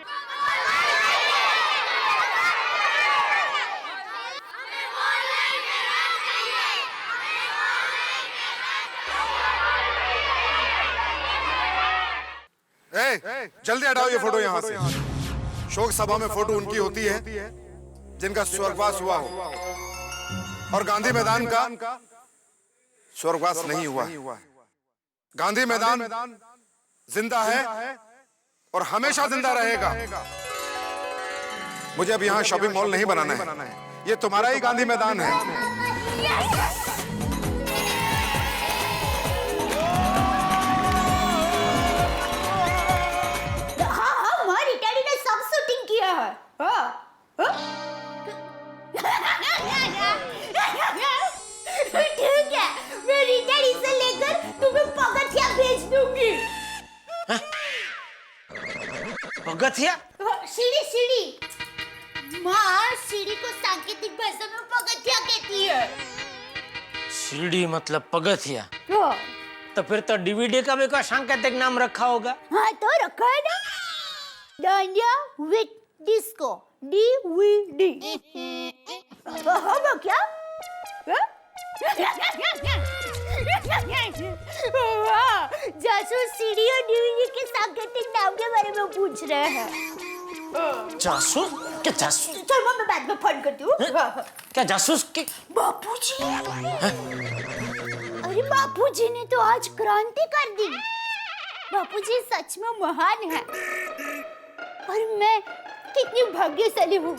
जल्दी हटाओ ये फोटो यहाँ से। शोक सभा में फोटो उनकी होती है जिनका स्वर्गवास हुआ हो, और गांधी मैदान का स्वर्गवास नहीं हुआ। गांधी मैदान जिंदा है और हमेशा जिंदा रहेगा। मुझे अब यहाँ शॉपिंग मॉल नहीं बनाना है, ये तुम्हारा ही गांधी मैदान है। ठीक है, मैं रिटायरी से लेकर तुम्हें पगथिया भेज दूंगी। पगथिया? सीढ़ी सीढ़ी। माँ सीढ़ी को सांकेतिक भाषा में पगथिया कहती है। सीढ़ी मतलब पगथिया? तो फिर तो डीवीडी का भी कोई सांकेतिक नाम रखा होगा। हाँ तो रखा है ना, डांडिया विद डिस्को, डीवीडी। हाँ क्या? जासूस सीडी और डीवीडी के सांकेतिक नाम के बारे में पूछ रहे हैं। जासूस? क्या जासूस? चल मैं बाद में फोन करती हूँ। क्या जासूस के? बापूजी। अरे बापूजी ने तो आज क्रांति कर दी। बापूजी सच में महान है, और मैं कितनी भाग्यशाली हूँ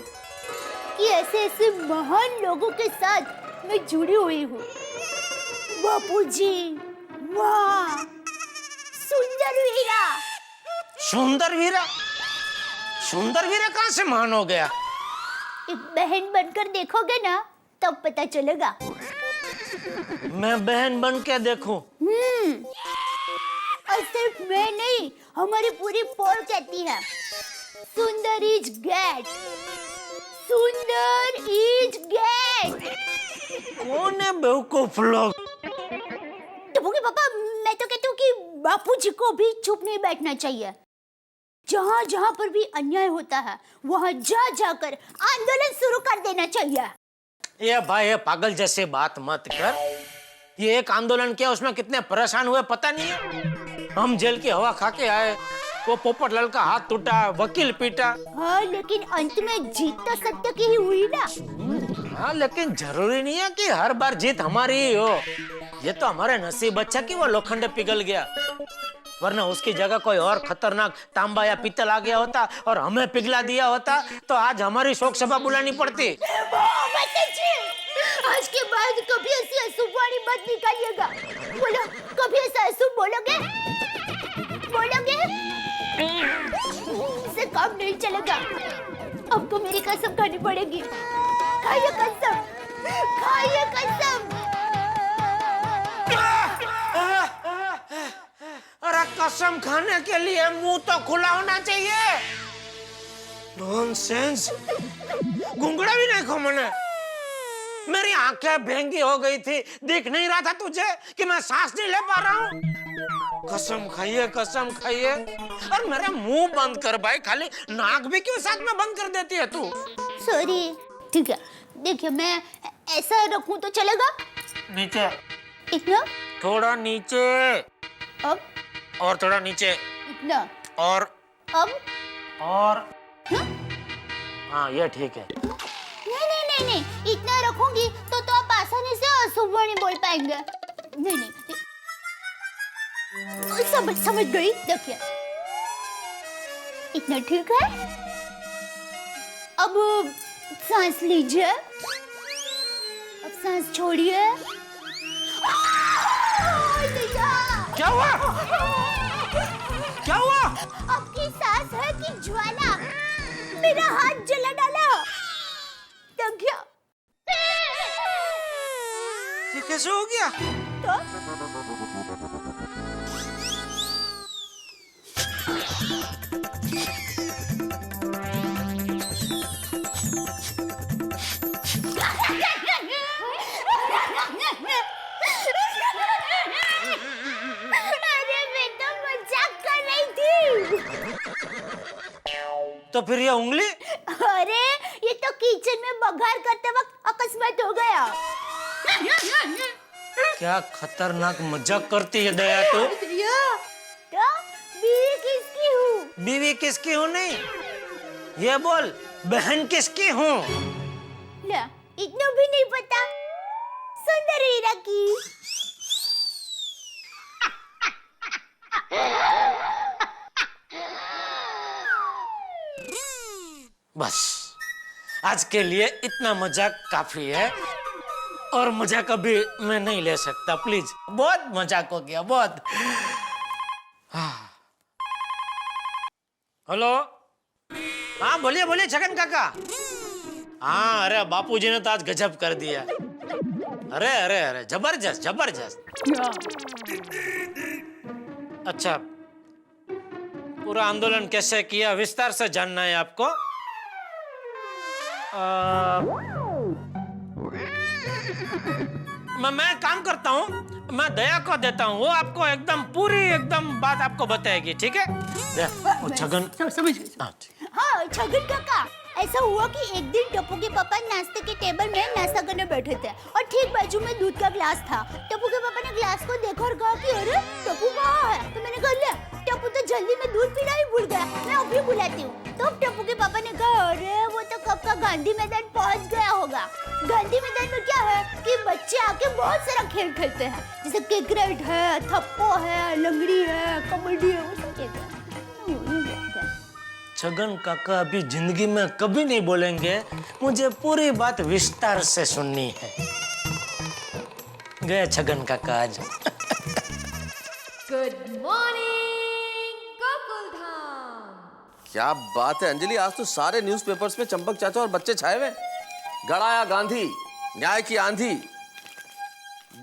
कि ऐसे ऐसे महान लोगों के साथ मैं जुड़ी हुई हूँ। बापूजी, माँ, सुंदर वीरा। सुंदर वीरा? सुंदर वीरा कहाँ से महान हो गया? एक बहन बनकर देखोगे ना तब पता चलेगा। मैं बहन बन के देखूं? और सिर्फ मैं नहीं, हमारी पूरी पोल कहती है सुंदर इज ग्रेट, सुंदर इज ग्रेट। कौन है बेवकूफ लोग? टपुकी पापा, मैं तो कहती हूँ कि बापूजी को भी चुप नहीं बैठना चाहिए। जहाँ जहाँ पर भी अन्याय होता है वहाँ जा जाकर आंदोलन शुरू कर देना चाहिए। ये भाई ये पागल जैसे बात मत कर। ये एक आंदोलन किया, उसमें कितने परेशान हुए पता नहीं है। हम जेल की हवा खा के आए, वो पोपटलाल का हाथ टूटा, वकील पीटा। हाँ लेकिन अंत में जीत तो सत्य की ही हुई ना। हाँ लेकिन जरूरी नहीं है कि हर बार जीत हमारी ही हो। ये तो हमारे नसीब अच्छा कि वो लोखंड पिघल गया, वरना उसकी जगह कोई और खतरनाक तांबा या पीतल आ गया होता और हमें पिघला दिया होता तो आज हमारी शोक सभा बुलानी पड़ती। आज के बाद कभी ऐसी अशुभ वाली बात निकालिएगा। बोलो, कभी ऐसा अशुभ बोलोगे? इससे काम नहीं चलेगा। आपको मेरी कसम खानी पड़ेगी। खाइए कसम, खाइए कसम। अरे कसम खाने के लिए मुंह तो खुला होना चाहिए। नॉनसेंस, घुंघड़ा भी नहीं खो मैंने। मेरी आंखें भेंगी हो गई थी, दिख नहीं रहा था तुझे कि मैं सांस नहीं ले पा रहा हूँ। कसम खाइए, कसम खाइए। और मेरा मुंह बंद कर भाई, खाली नाक भी क्यों साथ में बंद कर देती है तू? सॉरी। ठीक है, देखिए मैं ऐसा रखूं तो चलेगा? नीचे, इतना? थोड़ा नीचे, अब और थोड़ा नीचे, इतना, और अब, और हाँ ये ठीक है। नहीं, इतना रखूंगी तो आप आसानी से अशुभ वाणी बोल पाएंगे। नहीं, समझ गई। देखिए इतना ठीक है। अब सांस लीजिए, अब सांस छोड़िए। क्या हुआ? क्या हुआ? आपकी सांस है कि ज्वाला? मेरा हाथ जला डाला। देखिए ये कैसे हो गया? तो अरे मैं तो मजाक कर रही थी। तो फिर ये उंगली? अरे ये तो किचन में बघार करते वक्त अकस्मात हो गया। क्या खतरनाक मजाक करती है दया तू। तो बीवी किसकी हूँ? बीवी किसकी हूँ नहीं, ये बोल बहन किसकी हूँ? ला, इतना भी नहीं पता। सुंदर हीरा की। बस आज के लिए इतना मजाक काफी है, और मजाक अभी मैं नहीं ले सकता प्लीज। बहुत मजाक हो गया, बहुत। हेलो, हाँ बोलिए बोलिए छगन काका। हाँ अरे बापूजी ने तो आज गजब कर दिया। अरे अरे अरे जबरदस्त जबरदस्त। अच्छा, पूरा आंदोलन कैसे किया विस्तार से जानना है आपको? मैं काम करता हूँ, मैं दया को देता हूँ, वो आपको एकदम पूरी एकदम बात आपको बताएगी, ठीक है? छगन समझ गई। हाँ छगन काका, ऐसा हुआ कि एक दिन टप्पू के पापा नाश्ते के टेबल में नाश्ता करने बैठे थे और ठीक बाजू में दूध का ग्लास था। टप्पू के पापा ने ग्लास को देखा और कहा कि अरे टप्पू कहाँ है? तो मैंने कहा ले, टप्पू तो जल्दी में दूध पीना ही भूल गया, मैं अभी बुलाती हूँ। तो टप्पू के पापा ने कहा अरे वो तो कब का गांधी मैदान पहुँच गया होगा। गांधी मैदान में क्या है कि बच्चे आके बहुत सारा खेल खेलते हैं, जैसे क्रिकेट है, थप्पो है, लंगड़ी है, कबड्डी है, वो सब खेलते हैं। छगन काका अभी जिंदगी में कभी नहीं बोलेंगे, मुझे पूरी बात विस्तार से सुननी है। गए छगन काका आज। Good morning Gokuldham. क्या बात है अंजलि, आज तो सारे न्यूज़पेपर्स में चंपक चाचा और बच्चे छाए हुए। गड़ाया गांधी, न्याय की आंधी,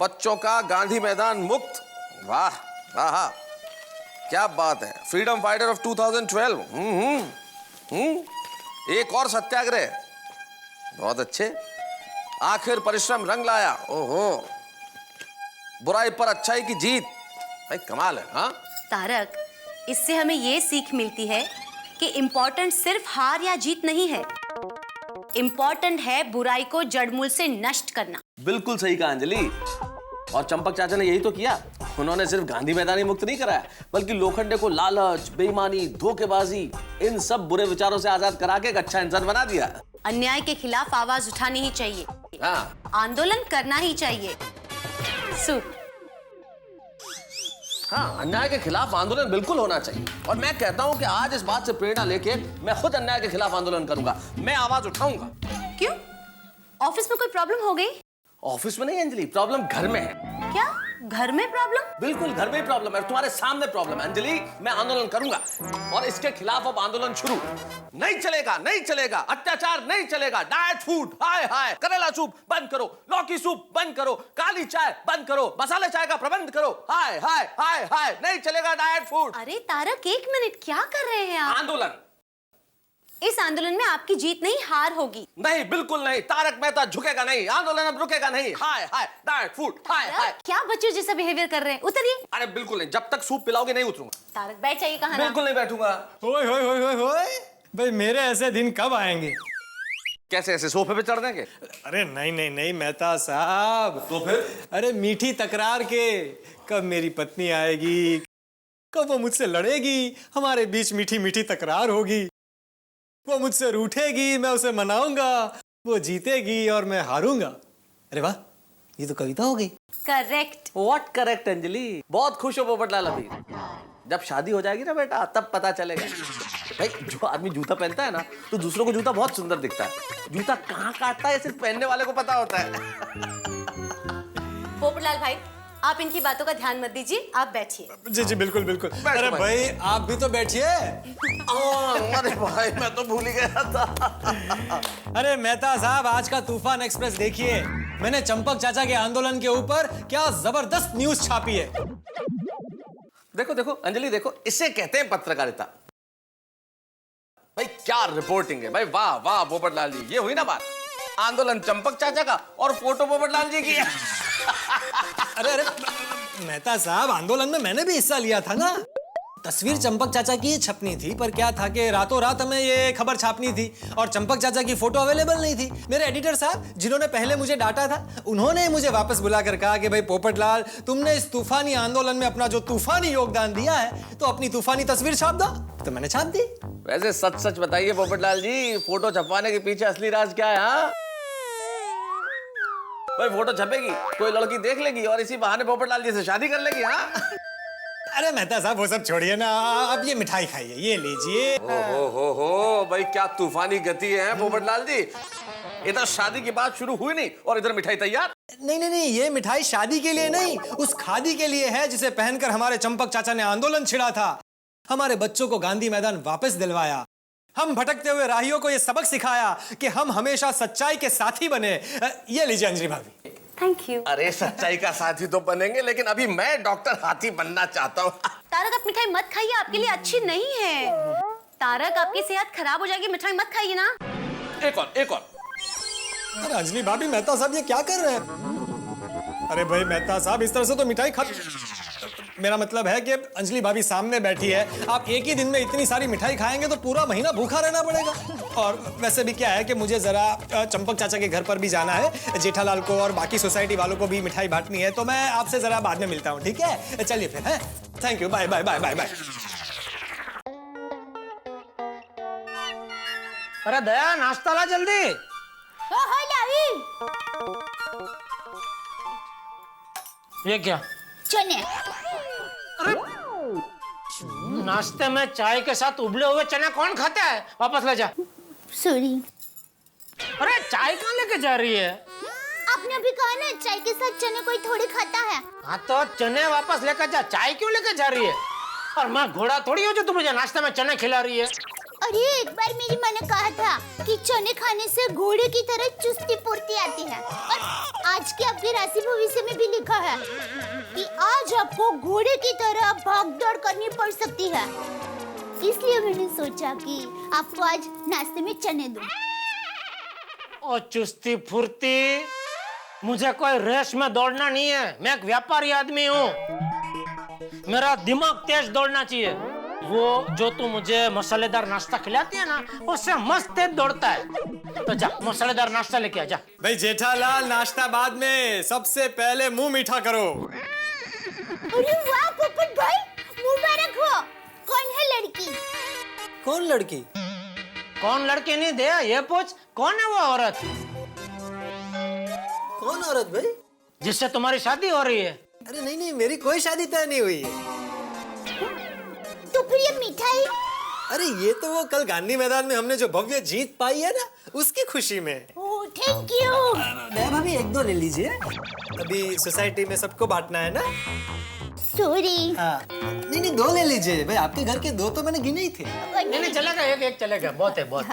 बच्चों का गांधी मैदान मुक्त। वाह वाह, क्या बात है। Freedom fighter of 2012। एक और सत्याग्रह, बहुत अच्छे। आखिर परिश्रम रंग लाया। ओहो, बुराई पर अच्छाई की जीत। भाई कमाल है। हाँ तारक, इससे हमें ये सीख मिलती है कि इम्पोर्टेंट सिर्फ हार या जीत नहीं है, इम्पोर्टेंट है बुराई को जड़मूल से नष्ट करना। बिल्कुल सही कहा अंजलि, और चंपक चाचा ने यही तो किया। उन्होंने सिर्फ गांधी मैदान ही मुक्त नहीं कराया, बल्कि लोखंडे को लालच, बेईमानी, धोखेबाजी, इन सब बुरे विचारों से आजाद करा के एक अच्छा इंसान बना दिया। अन्याय के खिलाफ आवाज उठानी ही चाहिए। हाँ। आंदोलन करना ही चाहिए। सुख, हाँ, अन्याय के खिलाफ आंदोलन बिल्कुल होना चाहिए और मैं कहता हूँ कि आज इस बात से प्रेरणा लेके मैं खुद अन्याय के खिलाफ आंदोलन करूंगा। मैं आवाज उठाऊंगा। क्यों? ऑफिस में कोई प्रॉब्लम हो गई? ऑफिस में नहीं अंजलि, प्रॉब्लम घर में है। क्या? घर में प्रॉब्लम? बिल्कुल, घर में प्रॉब्लम है, तुम्हारे सामने प्रॉब्लम है अंजलि। मैं आंदोलन करूंगा और इसके खिलाफ अब आंदोलन शुरू। नहीं चलेगा, नहीं चलेगा, अत्याचार नहीं चलेगा। डाइट फूड, हाय हाय, करेला सूप बंद करो, लौकी सूप बंद करो, काली चाय बंद करो, मसाले चाय का प्रबंध करो। हाय हाय हाय हाय, नहीं चलेगा डाइट फूड। अरे तारक, एक मिनट, क्या कर रहे हैं आप? आंदोलन। इस आंदोलन में आपकी जीत नहीं, हार होगी। नहीं, बिल्कुल नहीं। तारक मेहता झुकेगा नहीं, आंदोलन अब रुकेगा नहीं। हाय हाय, डाइट फूड, हाय हाय। क्या बच्चों जैसा बिहेवियर कर रहे हैं? उतरिए। अरे बिल्कुल नहीं, जब तक सूप पिलाओगे नहीं उतरूंगा। तारक बैठ जाइए। कहाँ? बिल्कुल नहीं बैठूंगा। ओए होए होए होए होए, भाई मेरे ऐसे दिन कब आएंगे? कैसे, ऐसे सोफे पे चढ़ देंगे? अरे नहीं नहीं नहीं मेहता साहब। तो फिर? अरे मीठी तकरार के, कब मेरी पत्नी आएगी, कब वो मुझसे लड़ेगी, हमारे बीच मीठी मीठी तकरार होगी, वो मुझसे रूठेगी, मैं उसे मनाऊंगा, वो जीतेगी और मैं हारूंगा। अरे वाह, ये तो कविता हो गई। करेक्ट। What correct Anjali? बहुत खुश हो पोपटलाल अभी। जब शादी हो जाएगी ना बेटा, तब पता चलेगा। भाई, जो आदमी जूता पहनता है ना, तो दूसरों को जूता बहुत सुंदर दिखता है। जूता कहाँ काटता है सिर्फ पहनने वाले को पता होता है। पोपटलाल भाई, आप इनकी बातों का ध्यान मत दीजिए, आप बैठिए। जी जी बिल्कुल बिल्कुल। अरे भाई आप भी तो बैठिए। अरे भाई, मैं तो भूल ही गया था। अरे मेहता साहब, आज का तूफान एक्सप्रेस देखिए। मैंने चंपक चाचा के आंदोलन के ऊपर क्या जबरदस्त न्यूज छापी है। देखो देखो अंजलि, देखो, इसे कहते हैं पत्रकारिता। भाई क्या रिपोर्टिंग है भाई, वाह वाह पोपटलाल जी। ये हुई ना बात, आंदोलन चंपक चाचा का और फोटो पोपटलाल जी की है। अरे अरे मेहता साहब, आंदोलन में मैंने भी हिस्सा लिया था ना। तस्वीर चंपक चाचा की छपनी थी, पर क्या था कि रातों रात हमें ये खबर छापनी थी और चंपक चाचा की फोटो अवेलेबल नहीं थी। मेरे एडिटर साहब, जिन्होंने पहले मुझे डांटा था, उन्होंने मुझे वापस बुलाकर कहा कि भाई पोपटलाल, तुमने इस तूफानी आंदोलन में अपना जो तूफानी योगदान दिया है, तो अपनी तूफानी तस्वीर छाप दो। तो मैंने छाप दी। वैसे सच सच बताइए पोपटलाल जी, फोटो छपवाने के पीछे असली राज क्या है? हाँ भाई, फोटो छपेगी, कोई लड़की देख लेगी और इसी बहाने पोपटलाल जी से शादी कर लेगी। हाँ अरे मेहता साहब, वो सब छोड़िए ना, आप ये मिठाई खाइए, ये लीजिए। हो भाई, क्या तूफानी गति है पोपटलाल जी। इधर शादी की बात शुरू हुई नहीं और इधर मिठाई तैयार। नहीं नहीं नहीं, ये मिठाई शादी के लिए नहीं, उस खादी के लिए है जिसे पहनकर हमारे चंपक चाचा ने आंदोलन छिड़ा था। हमारे बच्चों को गांधी मैदान वापस दिलवाया। हम भटकते हुए राहियों को ये सबक सिखाया कि हम हमेशा सच्चाई के साथी बने। ये लीजिए अंजलि भाभी। Thank you. अरे सच्चाई का साथी तो बनेंगे, लेकिन अभी मैं डॉक्टर हाथी बनना चाहता हूँ। तारक, आप मिठाई मत खाइए, आपके लिए अच्छी नहीं है। तारक, आपकी सेहत खराब हो जाएगी, मिठाई मत खाइए ना। एक और, एक और। अरे अंजलि भाभी, मेहता साहब ये क्या कर रहे हैं? अरे भाई मेहता साहब, इस तरह से तो मिठाई खा, मेरा मतलब है कि अंजलि भाभी सामने बैठी है, आप एक ही दिन में इतनी सारी मिठाई खाएंगे तो पूरा महीना भूखा रहना पड़ेगा। और वैसे भी क्या है कि मुझे जरा चंपक चाचा के घर पर भी जाना है, जेठालाल को और बाकी सोसाइटी वालों को भी मिठाई बांटनी है, तो मैं आपसे जरा बाद में मिलता हूँ, ठीक है? चलिए फिर, है, thank you, bye bye bye bye bye. अरे दया, नाश्ता ला जल्दी। हो लावी। ये क्या? चने। अरे नाश्ते में चाय के साथ उबले हुए चना कौन खाता है? वापस ले जा। सॉरी। अरे चाय कहाँ लेके जा रही है? आपने अभी कहा ना, चाय के साथ चने कोई थोड़ी खाता है। हाँ तो चने वापस लेकर जा, चाय क्यों लेकर जा रही है? और मैं घोड़ा थोड़ी हूँ जो तू मुझे नाश्ते में चने खिला रही है। अरे एक बार मेरी माँ ने कहा था कि चने खाने से घोड़े की तरह चुस्ती फुर्ती आती है, और आज के आपके राशि भविष्य में भी लिखा है कि आज आपको घोड़े की तरह भागदौड़ करनी पड़ सकती है। इसलिए मैंने सोचा कि आपको आज नाश्ते में चने दूं। ओ चुस्ती फुर्ती, मुझे कोई रेस में दौड़ना नहीं है। मैं एक व्यापारी आदमी हूँ, मेरा दिमाग तेज दौड़ना चाहिए। वो जो तू मुझे मसालेदार नाश्ता खिलाती है ना, उससे मस्त तेज दौड़ता है। तो जा मसालेदार नाश्ता लेके आ जा। भाई जेठालाल, नाश्ता बाद में, सबसे पहले मुंह मीठा करो। अरे वाह पोपट भाई, मुबारक हो। कौन है लड़की? कौन लड़की? कौन लड़की नहीं दे, ये पूछ कौन है वो औरत? कौन औरत भाई? जिससे तुम्हारी शादी हो रही है। अरे नहीं नहीं, मेरी कोई शादी तय नहीं हुई है। फिर ये मिठाई? अरे ये तो वो कल गांधी मैदान में हमने जो भव्य जीत पाई है ना, उसकी खुशी में। Oh thank you. मैं भाभी 1-2 ले लीजिए, अभी सोसाइटी में सबको बांटना है ना। सॉरी। हाँ नहीं 2 ले लीजिए भाई, आपके घर के 2 तो मैंने गिने ही थे। नहीं चलेगा, एक चलेगा, बहुत है बहुत।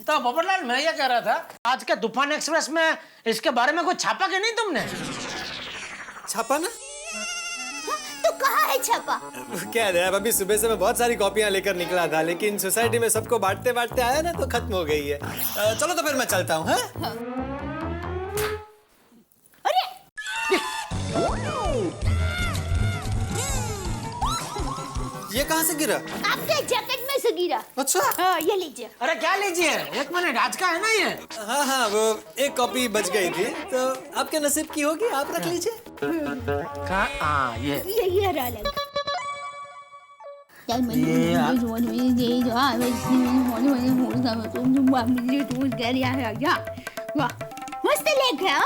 तो पोपटलाल, मैं ये कह रहा था, आज के तूफान एक्सप्रेस में इसके बारे में कुछ छापा कि नहीं तुमने? छापा ना? तो कहाँ है छापा? क्या है अभी सुबह से मैं बहुत सारी कॉपियां लेकर निकला था, लेकिन सोसाइटी में सबको बांटते बांटते आया ना तो खत्म हो गई है। चलो तो फिर मैं चलता हूँ। अरे ये कहाँ से गिरा? आपके जैकेट में से गिरा। अच्छा हाँ ये लीजिए। अरे क्या लीजिए, 1 मिनट, आज का है ना ये? हाँ वो एक कॉपी बच गई थी, तो आपके नसीब की होगी, आप रख लीजिए। हाँ ये रहा लग। मस्त लेख है।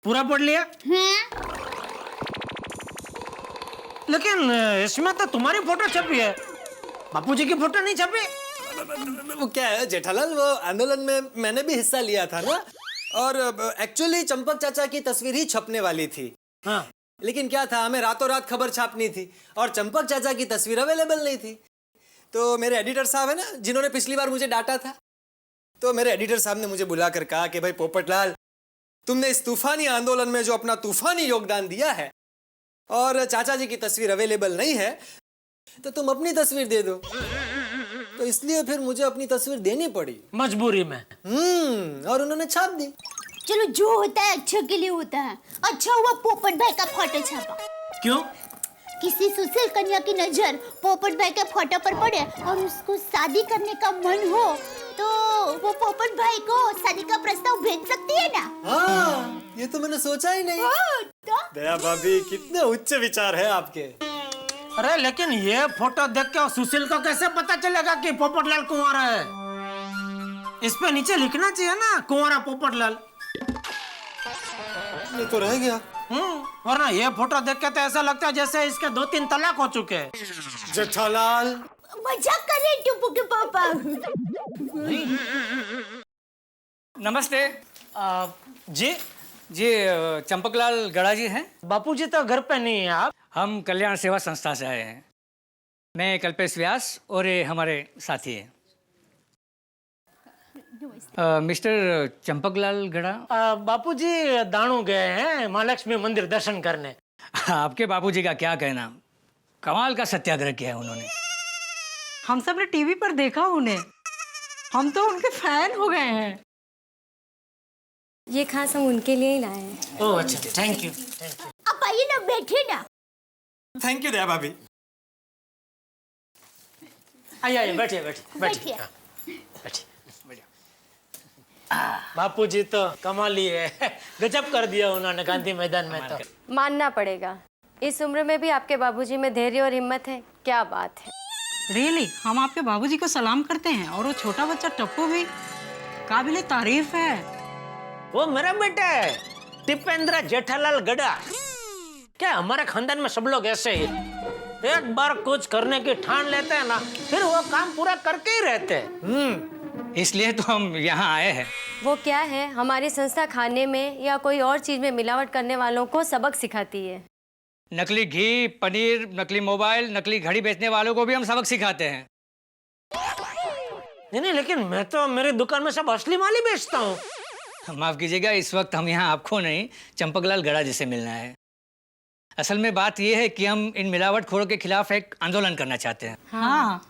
पूरा पढ़ लिया? हाँ? लेकिन इसमें तो तुम्हारी फोटो छपी है, बापूजी की फोटो नहीं छपी। वो क्या है जेठालाल, वो आंदोलन में मैंने भी हिस्सा लिया था ना, और एक्चुअली चंपक चाचा की तस्वीर ही छपने वाली थी। हाँ। लेकिन क्या था, हमें रातों रात खबर छापनी थी और चंपक चाचा की तस्वीर अवेलेबल नहीं थी। तो मेरे एडिटर साहब है ना, जिन्होंने पिछली बार मुझे डांटा था, तो मेरे एडिटर साहब ने मुझे बुलाकर कहा कि भाई पोपटलाल, तुमने इस तूफानी आंदोलन में जो अपना तूफानी योगदान दिया है और चाचा जी की तस्वीर अवेलेबल नहीं है, तो तुम अपनी तस्वीर दे दो। तो इसलिए फिर मुझे अपनी तस्वीर देनी पड़ी, मजबूरी में। और उन्होंने छाप दी। चलो जो होता है अच्छा के लिए होता है। अच्छा हुआ पोपट भाई का फोटो छापा। क्यों? किसी सुशील कन्या की नजर पोपट भाई के फोटो पर पड़े और उसको शादी करने का मन हो, तो वो पोपट भाई को शादी का प्रस्ताव भेज सकती है ना। हाँ, ये तो मैंने सोचा ही नहीं। दया भाभी, कितने उच्च विचार है आपके। अरे लेकिन ये फोटो देख के सुशील को कैसे पता चलेगा कि पोपटलाल कुंवारा है? इस पे नीचे लिखना चाहिए ना, कुंवारा पोपटलाल। ये तो रह गया। वरना ये फोटो देख के तो ऐसा लगता है जैसे इसके 2-3 तलाक हो चुके हैं। जेठालाल मजाक कर रहे टुप्पू के पापा। नमस्ते। जी चंपकलाल गड़ा जी हैं? बापूजी तो घर पे नहीं है। आप? हम कल्याण सेवा संस्था से आए हैं। मैं कल्पेश व्यास और ये हमारे साथी हैं। मिस्टर चंपकलाल गड़ा। बापूजी दाणू गए हैं महालक्ष्मी मंदिर दर्शन करने। आपके बापूजी का क्या कहना, कमाल का सत्याग्रह किया है उन्होंने। हम सब ने टीवी पर देखा उन्हें, हम तो उनके फैन हो गए हैं। ये खास हम उनके लिए ही लाए हैं। ओह अच्छा, थैंक यू। आप आइए ना, बैठे ना। थैंक यू दया भाभी। आइए बैठिए। बापूजी तो कमाल ही है, गजब कर दिया उन्होंने गांधी मैदान में। तो मानना पड़ेगा, इस उम्र में भी आपके बाबूजी में धैर्य और हिम्मत है। क्या बात है। रियली हम आपके बाबूजी को सलाम करते हैं, और वो छोटा बच्चा टप्पू भी काबिले तारीफ है। वो मेरा बेटा है, टिपेंद्र जेठालाल गड़ा। क्या हमारे खानदान में सब लोग ऐसे ही, एक बार कुछ करने की ठान लेते हैं ना, फिर वो काम पूरा करके ही रहते हैं। इसलिए तो हम यहाँ आए हैं। वो क्या है, हमारी संस्था खाने में या कोई और चीज में मिलावट करने वालों को सबक सिखाती है। नकली घी, पनीर, नकली मोबाइल, नकली घड़ी बेचने वालों को भी हम सबक सिखाते हैं। नहीं, लेकिन मैं तो मेरी दुकान में सब असली माल ही बेचता हूँ। माफ कीजिएगा, इस वक्त हम यहाँ आपको नहीं, चंपकलाल गड़ा जी से मिलना है। असल में बात यह है कि हम इन मिलावटखोरों के खिलाफ एक आंदोलन करना चाहते हैं। हाँ।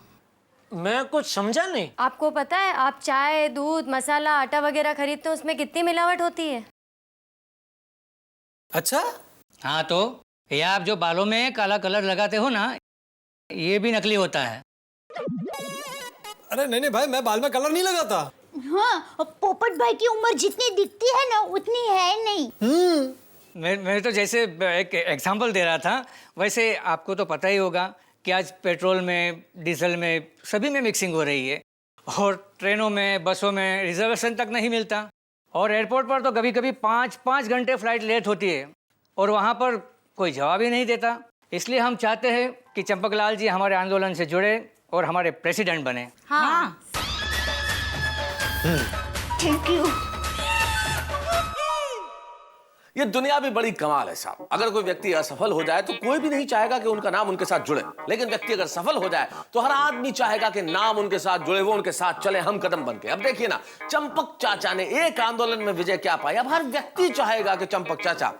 मैं कुछ समझा नहीं। आपको पता है, आप चाय, दूध, मसाला, आटा वगैरह खरीदते हो, उसमें कितनी मिलावट होती है? अच्छा? हाँ, तो ये आप जो बालों में काला कलर लगाते हो ना, ये भी नकली होता है। अरे नहीं भाई, मैं बाल में कलर नहीं लगाता। हाँ, पोपट भाई की उम्र जितनी दिखती है ना, उतनी है नहीं। मैं तो जैसे एक एग्जांपल दे रहा था, वैसे आपको तो पता ही होगा कि आज पेट्रोल में, डीजल में, सभी में मिक्सिंग हो रही है, और ट्रेनों में, बसों में रिजर्वेशन तक नहीं मिलता, और एयरपोर्ट पर तो कभी कभी 5 घंटे फ्लाइट लेट होती है, और वहाँ पर कोई जवाब ही नहीं देता इसलिए हम चाहते हैं कि चंपकलाल जी हमारे आंदोलन से जुड़े और हमारे प्रेसिडेंट बने। हाँ। Thank you. ये दुनिया भी बड़ी कमाल है साहब। अगर कोई व्यक्ति असफल हो जाए तो कोई भी नहीं चाहेगा कि उनका नाम उनके साथ जुड़े, लेकिन व्यक्ति अगर सफल हो जाए तो हर आदमी चाहेगा कि नाम उनके साथ जुड़े, वो उनके साथ चले, हम कदम बनके। अब देखिए ना, चंपक चाचा ने एक आंदोलन में विजय क्या पाई, अब हर व्यक्ति चाहेगा कि चंपक चाचा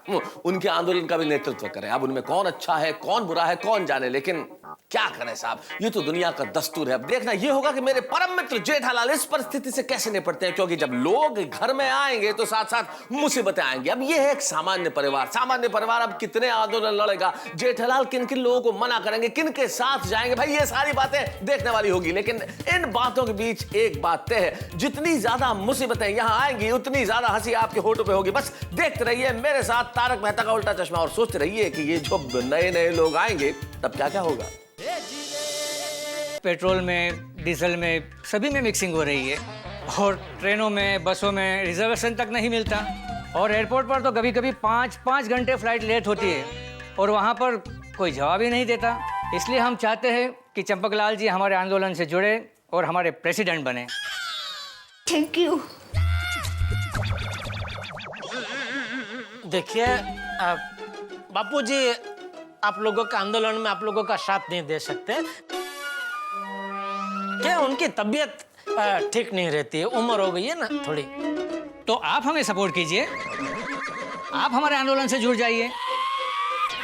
उनके आंदोलन का भी नेतृत्व करें। अब उनमें कौन अच्छा है कौन बुरा है कौन जाने, लेकिन क्या करें साहब, ये तो दुनिया का दस्तूर है। अब देखना ये होगा कि मेरे परम मित्र जेठालाल इस परिस्थिति से कैसे निपटते हैं, क्योंकि जब लोग घर में आएंगे तो साथ साथ मुसीबतें आएंगी। अब ये है एक सामान्य परिवार अब कितने आंदोलन लड़ेगा, जेठालाल किन किन लोगों को मना करेंगे, किन के साथ जाएंगे, भाई ये सारी बातें देखने वाली होगी। लेकिन इन बातों के बीच एक बात तय है, जितनी ज्यादा मुसीबतें यहां आएंगी उतनी ज्यादा हंसी आपके होठों पे होगी। बस देखते रहिए मेरे साथ तारक मेहता का उल्टा चश्मा और सोचते रहिए कि ये जो नए नए लोग आएंगे तब क्या क्या होगा। पेट्रोल में, डीजल में, सभी में मिक्सिंग हो रही है और ट्रेनों में, बसों में रिजर्वेशन तक नहीं मिलता और एयरपोर्ट पर तो कभी कभी 5 घंटे फ्लाइट लेट होती है और वहाँ पर कोई जवाब ही नहीं देता। इसलिए हम चाहते हैं कि चंपकलाल जी हमारे आंदोलन से जुड़े और हमारे प्रेसिडेंट बने। Thank you. देखिए बापूजी, आप लोगों का आंदोलन में आप लोगों का साथ नहीं दे सकते, क्या उनकी तबीयत ठीक नहीं रहती है, उम्र हो गई है ना थोड़ी। तो आप हमें सपोर्ट कीजिए, आप हमारे आंदोलन से जुड़ जाइए,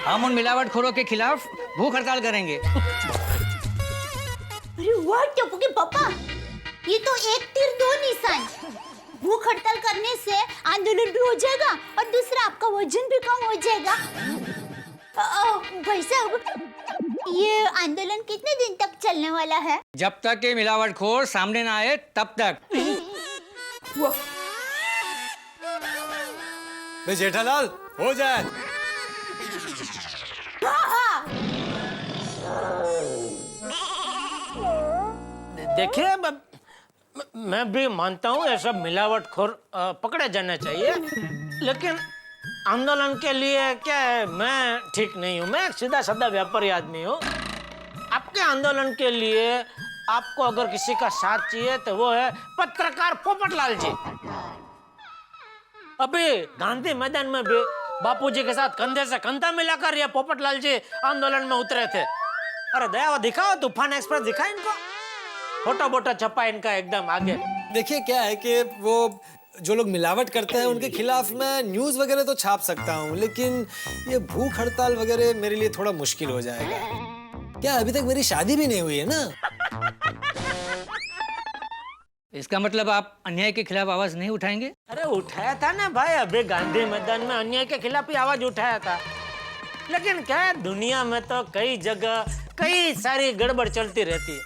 हम उन मिलावटखोरों के खिलाफ भूख हड़ताल करेंगे। अरे वाह टप्पू के पापा, ये तो एक तीर दो निशान। भूख हड़ताल करने से आंदोलन भी हो जाएगा और दूसरा आपका वजन भी कम हो जाएगा। भाई साहब, ये आंदोलन कितने दिन तक चलने वाला है? जब तक ये मिलावटखोर सामने ना आए तब तक। जेठालाल हो जाए। देखिए मैं भी मानता हूँ ये सब मिलावटखोर पकड़े जाने चाहिए, लेकिन आंदोलन के लिए क्या है, मैं ठीक नहीं हूँ। मैं एक सीधा साधा व्यापारी आदमी हूँ। आपके आंदोलन के लिए आपको अगर किसी का साथ चाहिए तो वो है पत्रकार पोपटलाल जी। अभी गांधी मैदान में भी बापूजी के साथ कंधे से कंधा मिलाकर ये पोपटलाल जी आंदोलन में उतरे थे। अरे दया वो दिखाओ, तूफान एक्सप्रेस दिखा इनको, फोटो बोटो छपा इनका एकदम आगे। देखिए क्या है कि वो जो लोग मिलावट करते हैं उनके खिलाफ मैं न्यूज़ वगैरह तो छाप सकता हूँ, लेकिन ये भूख हड़ताल वगैरह मेरे लिए थोड़ा मुश्किल हो जाएगा। क्या अभी तक मेरी शादी भी नहीं हुई है ना? इसका मतलब आप अन्याय के खिलाफ आवाज नहीं उठाएंगे? अरे उठाया था ना भाई, अभी गांधी मैदान में अन्याय के खिलाफ ही आवाज उठाया था। लेकिन क्या है, दुनिया में तो कई जगह कई सारी गड़बड़ चलती रहती है।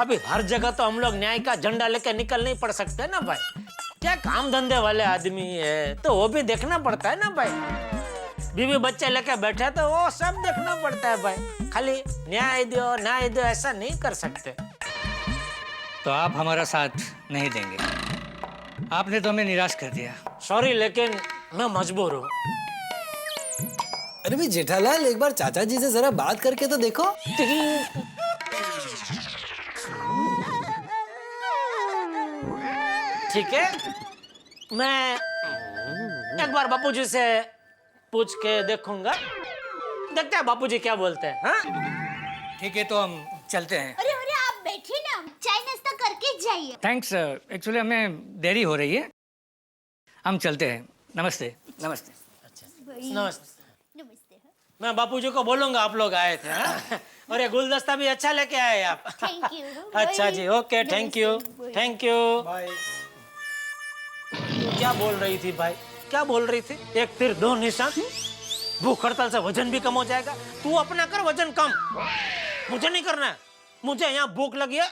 अभी हर जगह तो हम लोग न्याय का झंडा लेकर निकल नहीं पड़ सकते ना भाई। क्या काम धंधे वाले आदमी है तो वो भी देखना पड़ता है ना भाई। बीवी बच्चे लेके बैठे तो वो सब देखना पड़ता है भाई। खाली न्याय दो ऐसा नहीं कर सकते। तो आप हमारा साथ नहीं देंगे? आपने तो हमें निराश कर दिया। सॉरी, लेकिन मैं मजबूर हूँ। अरे भाई जेठालाल, एक बार चाचा जी से जरा बात करके तो देखो। ठीक है, मैं एक बार बापूजी से पूछ के देखूंगा, देखते हैं बापूजी क्या बोलते हैं। हाँ ठीक है, तो हम चलते हैं। अरे अरे आप बैठिए ना, चाय नाश्ता करके जाइए। थैंक्स, एक्चुअली हमें देरी हो रही है, हम चलते हैं। नमस्ते। नमस्ते। नमस्ते। मैं बापूजी को बोलूंगा आप लोग आए थे। हाँ? और ये गुलदस्ता भी अच्छा लेके आए आप। Thank you. अच्छा जी, okay, thank you, thank you. क्या बोल रही थी भाई, क्या बोल रही थी? एक तीर दो निशान। भूख हड़ताल से वजन भी कम हो जाएगा। तू अपना कर वजन कम, मुझे नहीं करना है। मुझे यहाँ भूख लगी है।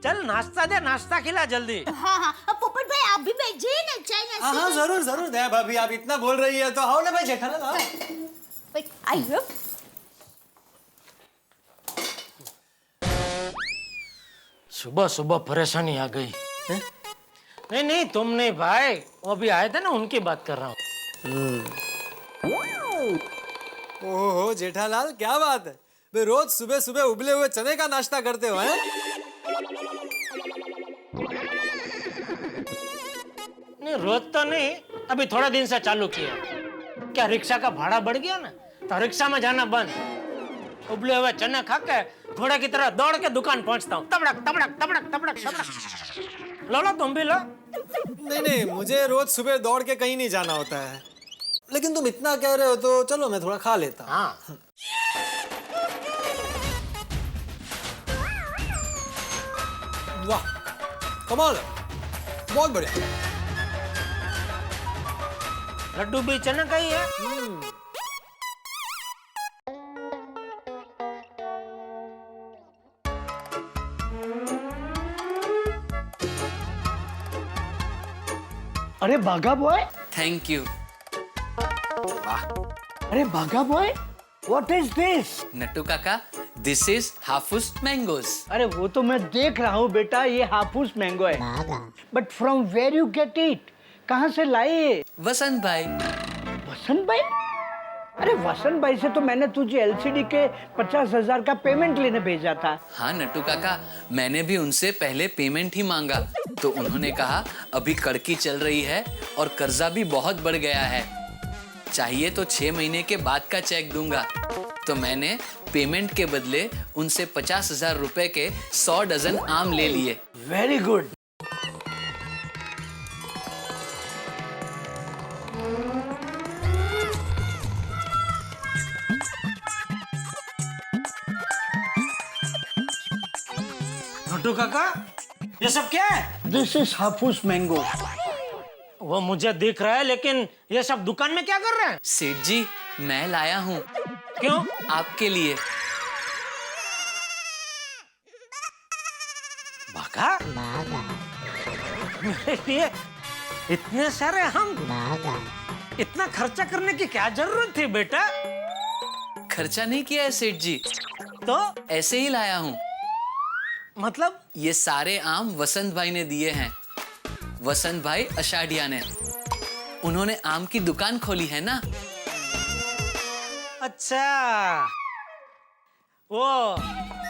चल नाश्ता दे, नाश्ता खिला जल्दी। हाँ हाँ, पोपट भाई आप भी बैठ जाइए ना, चाय नाश्ता। हाँ जरूर जरूर। दया भाभी, आप इतना बोल रही है तो आओ ना भाई जेठालाल, आओ। आइए। सुबह सुबह परेशानी आ गई। नहीं नहीं, तुम नहीं भाई, वो भी आए थे ना, उनकी बात कर रहा हूँ। ओहो जेठालाल, क्या बात है, वे रोज सुबह सुबह उबले हुए चने का नाश्ता करते हो हैं? नहीं रोज तो नहीं, अभी थोड़ा दिन से चालू किया। क्या रिक्शा का भाड़ा बढ़ गया ना, तो रिक्शा में जाना बंद। उबले हुए चने खा के घोड़े की तरह दौड़ के दुकान पहुंचता हूँ। तबड़क तबड़क तबड़क तबड़क तबड़क। लो लो तुम भी लो। नहीं नहीं, मुझे रोज सुबह दौड़ के कहीं नहीं जाना होता है, लेकिन तुम इतना कह रहे हो तो चलो मैं थोड़ा खा लेता हूँ। हाँ। वाह, कमाल है, बहुत बढ़िया। लड्डू भी चने का ही है। अरे बाघा बॉय, थैंक यू। अरे Bagha boy, what is this? Nattu Kaka, this is Hapus mangoes. अरे वो तो मैं देख रहा हूँ बेटा, ये हाफूस मैंगो है। But from where you get it? कहाँ से लाए? वसंत भाई। वसंत भाई? अरे वसंत भाई से तो मैंने तुझे एलसीडी के 50,000 का पेमेंट लेने भेजा था। हाँ नट्टू काका, मैंने भी उनसे पहले पेमेंट ही मांगा, तो उन्होंने कहा अभी कड़की चल रही है और कर्जा भी बहुत बढ़ गया है, चाहिए तो 6 महीने के बाद का चेक दूंगा। तो मैंने पेमेंट के बदले उनसे 50,000 रुपए के 100 डजन आम ले लिए। Very good. नट्टू काका, ये सब क्या है? This is Hafus mango. वो मुझे दिख रहा है, लेकिन ये सब दुकान में क्या कर रहे हैं? सेठ जी, मैं लाया हूँ। क्यों? आपके लिए। बाघा? मेरे लिए इतने सारे हम? इतना खर्चा करने की क्या जरूरत थी बेटा? खर्चा नहीं किया है सेठ जी, तो ऐसे ही लाया हूँ। मतलब? ये सारे आम वसंत भाई ने दिए हैं, वसंत भाई अषाढ़िया ने। उन्होंने आम की दुकान खोली है ना। अच्छा, वो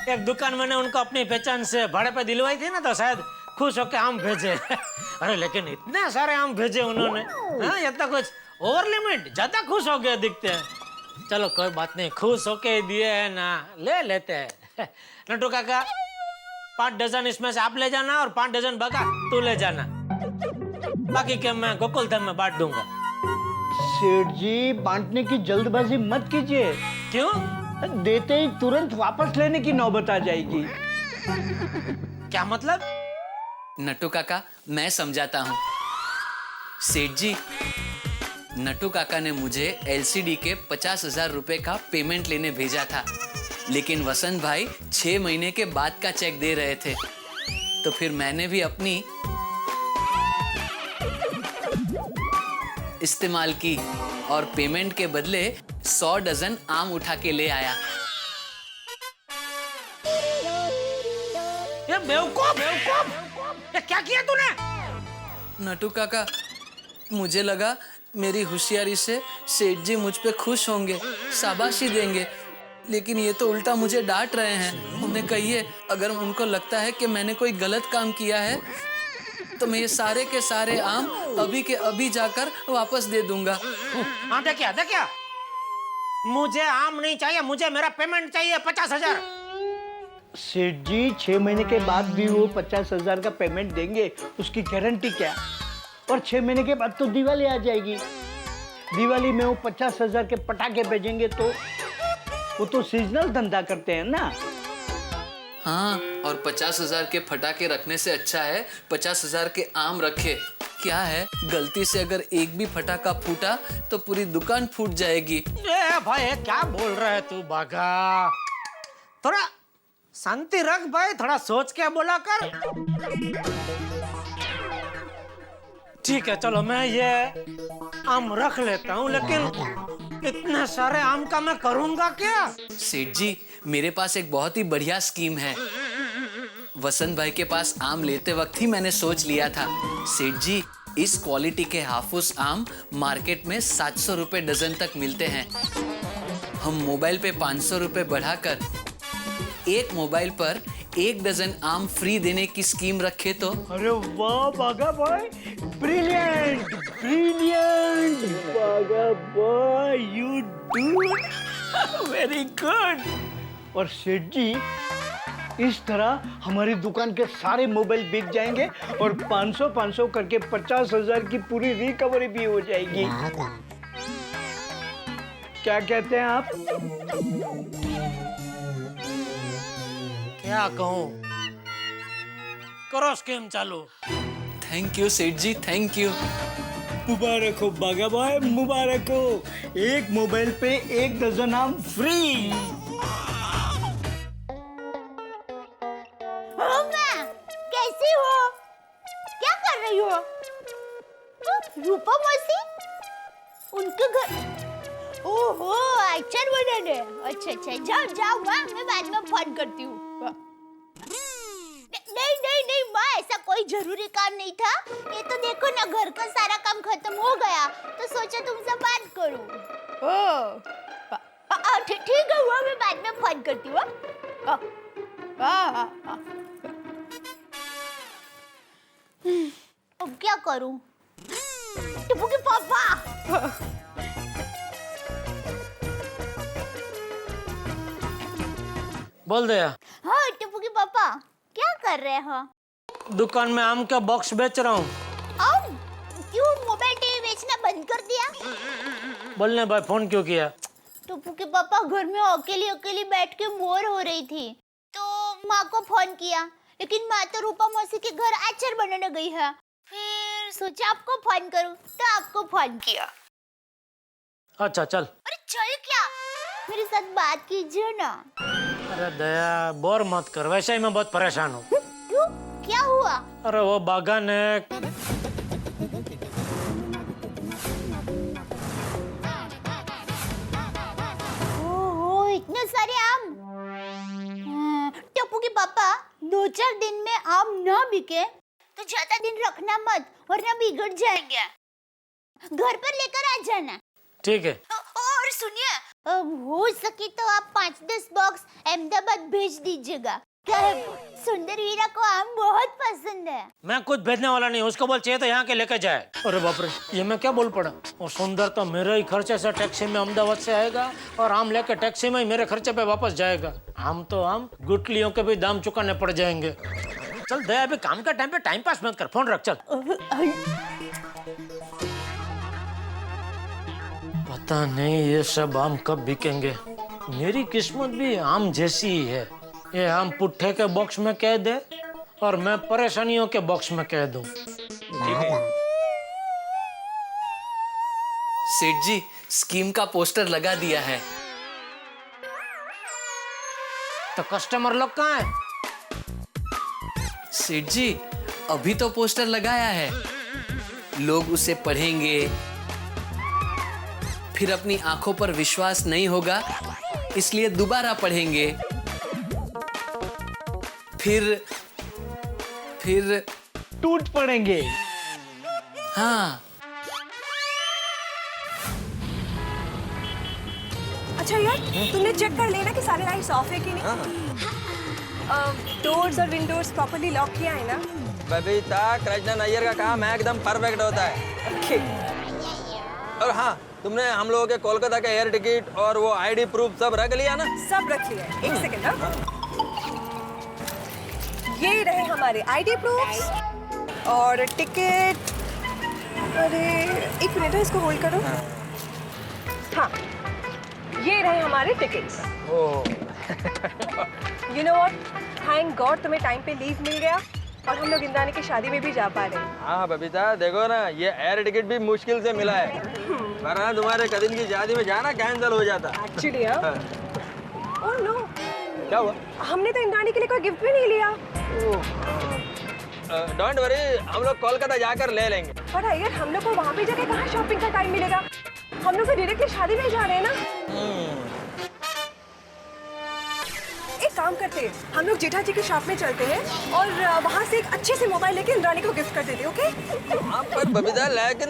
एक दुकान मैंने उनको अपनी पहचान से भाड़े पे दिलवाई थी ना, तो शायद खुश होके आम भेजे। अरे लेकिन इतने सारे आम भेजे उन्होंने, हाँ ये तो कुछ ओवर लिमिट, ज्यादा खुश हो गए दिखते हैं। चलो कोई बात नहीं, खुश होके दिए है ना, ले लेते हैं। नट्टू काका, 5 डजन इसमें से आप ले जाना और 5 डजन बाघा तू ले जाना, बाकी के मैं गोकुल धाम में बांट दूंगा। सेठ जी, बांटने की जल्दबाजी मत कीजिए। क्यों? देते ही तुरंत वापस लेने की नौबत आ जाएगी। क्या मतलब? नट्टू काका, मैं समझाता हूँ। सेठ जी, नट्टू काका ने मुझे एलसीडी के 50,000 रुपए का पेमेंट लेने भेजा था, लेकिन वसंत भाई 6 महीने के बाद का चेक दे रहे थे, तो फिर मैंने भी अपनी इस्तेमाल की और पेमेंट के बदले 100 डजन आम उठा के ले आया। ये बेवकूफ, ये क्या किया तूने? नट्टू काका, मुझे लगा मेरी होशियारी से सेठ जी मुझ पे खुश होंगे, शाबाशी देंगे, लेकिन ये तो उल्टा मुझे डांट रहे हैं। उन्हें कहिए, अगर उनको लगता है कि मैंने कोई गलत काम किया है, तो मैं ये सारे के सारे आम अभी के अभी जाकर वापस दे दूंगा। हाँ देखिए देखिए, मुझे आम नहीं चाहिए, मुझे मेरा पेमेंट चाहिए 50,000। सेठ जी, 6 महीने के बाद भी वो 50,000 का पेमेंट देंगे, उसकी गारंटी क्या? और 6 महीने के बाद तो दिवाली आ जाएगी, दिवाली में वो 50,000 के पटाखे भेजेंगे, तो वो तो सीजनल धंधा करते हैं ना। हाँ, और 50,000 के फटाके रखने से अच्छा है 50,000 के आम रखे। क्या है, गलती से अगर एक भी फटाका फूटा तो पूरी दुकान फूट जाएगी। ए भाई, क्या बोल रहा है तू बाघा? थोड़ा शांति रख भाई, थोड़ा सोच के बोला कर। ठीक है चलो, मैं ये आम रख लेता हूँ, लेकिन इतने सारे आम का मैं करूंगा क्या? सेठ जी, मेरे पास एक बहुत ही बढ़िया स्कीम है। वसंत भाई के पास आम लेते वक्त ही मैंने सोच लिया था। सेठ जी, इस क्वालिटी के हाफूस आम मार्केट में 700 रुपए डजन तक मिलते हैं। हम मोबाइल पे 500 रुपए बढ़ाकर एक मोबाइल पर 1 डजन आम फ्री देने की स्कीम रखे तो। अरे वाह बागा बॉय, ब्रिलियंट ब्रिलियंट बागा boy, you do very good. और सेठ जी, इस तरह हमारी दुकान के सारे मोबाइल बिक जाएंगे और 500 करके 50,000 की पूरी रिकवरी भी हो जाएगी। क्या कहते हैं आप? क्या कहूँ, करो स्कीम चालू। थैंक यू सेठ जी, थैंक यू। मुबारक हो बागा बॉय, मुबारक हो। एक मोबाइल पे 1 डजन आम फ्री। कैसी हो? क्या कर रही हो? रूपा मौसी, उनके घर। ओहो, अचार बनाने। अच्छा, जाओ जाओ माँ, मैं बाद में फोन करती हूँ। नहीं माँ, ऐसा कोई जरूरी काम नहीं था। ये तो देखो ना, घर का सारा काम खत्म हो गया तो सोचा तुमसे बात करूँ। ठीक है, वो मैं बाद में फोन करती हूँ। अब क्या करूं? टिप्पू के पापा। बोल दे। हाँ टिप्पू के पापा, क्या कर रहे हो? दुकान में आम का बॉक्स बेच रहा हूँ। आम? क्यों मोबाइल टीवी बेचना बंद कर दिया? बोलने भाई फोन क्यों किया? टिप्पू के पापा, घर में अकेली बैठ के बोर हो रही थी तो माँ को फोन किया, लेकिन माँ तो रूपा मौसी के घर अचार बनाने गई है। फिर सोचा आपको फोन करूं तो आपको फोन किया। अच्छा चल। अरे चल क्या, मेरे साथ बात कीजिए ना। अरे दया, बोर मत कर, वैसे ही मैं बहुत परेशान हूँ। क्यों, क्या हुआ? अरे वो बागा ने ओहो, इतने सारे आम। टप्पू के पापा, 2-4 दिन में आम ना बिके तो ज्यादा दिन रखना मत, वरना बिगड़ जाएंगे। घर पर लेकर आ जाना। ठीक है। और सुनिए, हो सके तो आप 5-10 बॉक्स अहमदाबाद भेज दीजिएगा। क्या है, सुंदर वीरा को आम बहुत पसंद है। मैं कुछ भेजने वाला नहीं, उसको बोल चाहिए तो यहाँ के लेकर जाए। अरे बाप रे, ये मैं क्या बोल पड़ा। और सुंदर तो मेरे ही खर्चे से टैक्सी में अहमदाबाद से आएगा और आम लेकर टैक्सी में ही मेरे खर्चे पे वापस जाएगा। आम तो आम, गुटलियों के भी दाम चुकाने पड़ जाएंगे। चल दया, अभी काम का टाइम पे टाइम पास मत कर, फोन रख चल। पता नहीं ये सब आम कब बिकेंगे। मेरी किस्मत भी आम जैसी ही है। ये आम पुट्ठे के बॉक्स में कह दे और मैं परेशानियों के बॉक्स में कह दूं। सेठ जी, स्कीम का पोस्टर लगा दिया है। तो कस्टमर लोग कहाँ है? सेठ जी, अभी तो पोस्टर लगाया है, लोग उसे पढ़ेंगे, फिर अपनी आंखों पर विश्वास नहीं होगा इसलिए दोबारा पढ़ेंगे, फिर टूट पड़ेंगे। हाँ। अच्छा यार, तुमने चेक कर लेना कि सारे लाइट्स ऑफ है कि नहीं? डोर्स और विंडोज प्रॉपर्ली लॉक किया है ना? बबीता, कृष्णा नैयर का काम है एकदम परफेक्ट होता है। ओके। और हाँ, तुमने हम लोगों के कोलकाता के एयर टिकट और वो आईडी प्रूफ सब रख लिया ना? सब रख लिया है। एक सेकंड। हाँ, ये रहे हमारे आईडी प्रूफ और टिकट। अरे एक मिनट, इसको होल्ड करो। हाँ, ये रहे हमारे tickets. You know what, thank God तुम्हें टाइम पे लीव मिल गया और हम लोग इंद्रानी की शादी में भी जा पा रहे हैं। हाँ बबीता, देखो ना, ये एयर टिकट भी मुश्किल से मिला है, वरना तुम्हारे कजिन की शादी में जाना कैंसिल हो जाता। एक्चुअली ओह नो, क्या हुआ? हमने तो इंद्रानी के लिए कोई गिफ्ट भी नहीं लिया। डोंट वरी, हम लोग कोलकाता जाकर ले लेंगे। पर यार, हम लोग को वहाँ पे जाके कहाँ शॉपिंग का टाइम मिलेगा? हम लोग तो डायरेक्टली शादी में जा रहे हैं ना। एक एक काम करते हैं, हम लोग जेठा जी की शॉप में चलते हैं और वहाँ से एक अच्छे से मोबाइल लेके इंद्राणी को गिफ्ट कर देते हैं, ओके? हाँ पर बबीता, लेकिन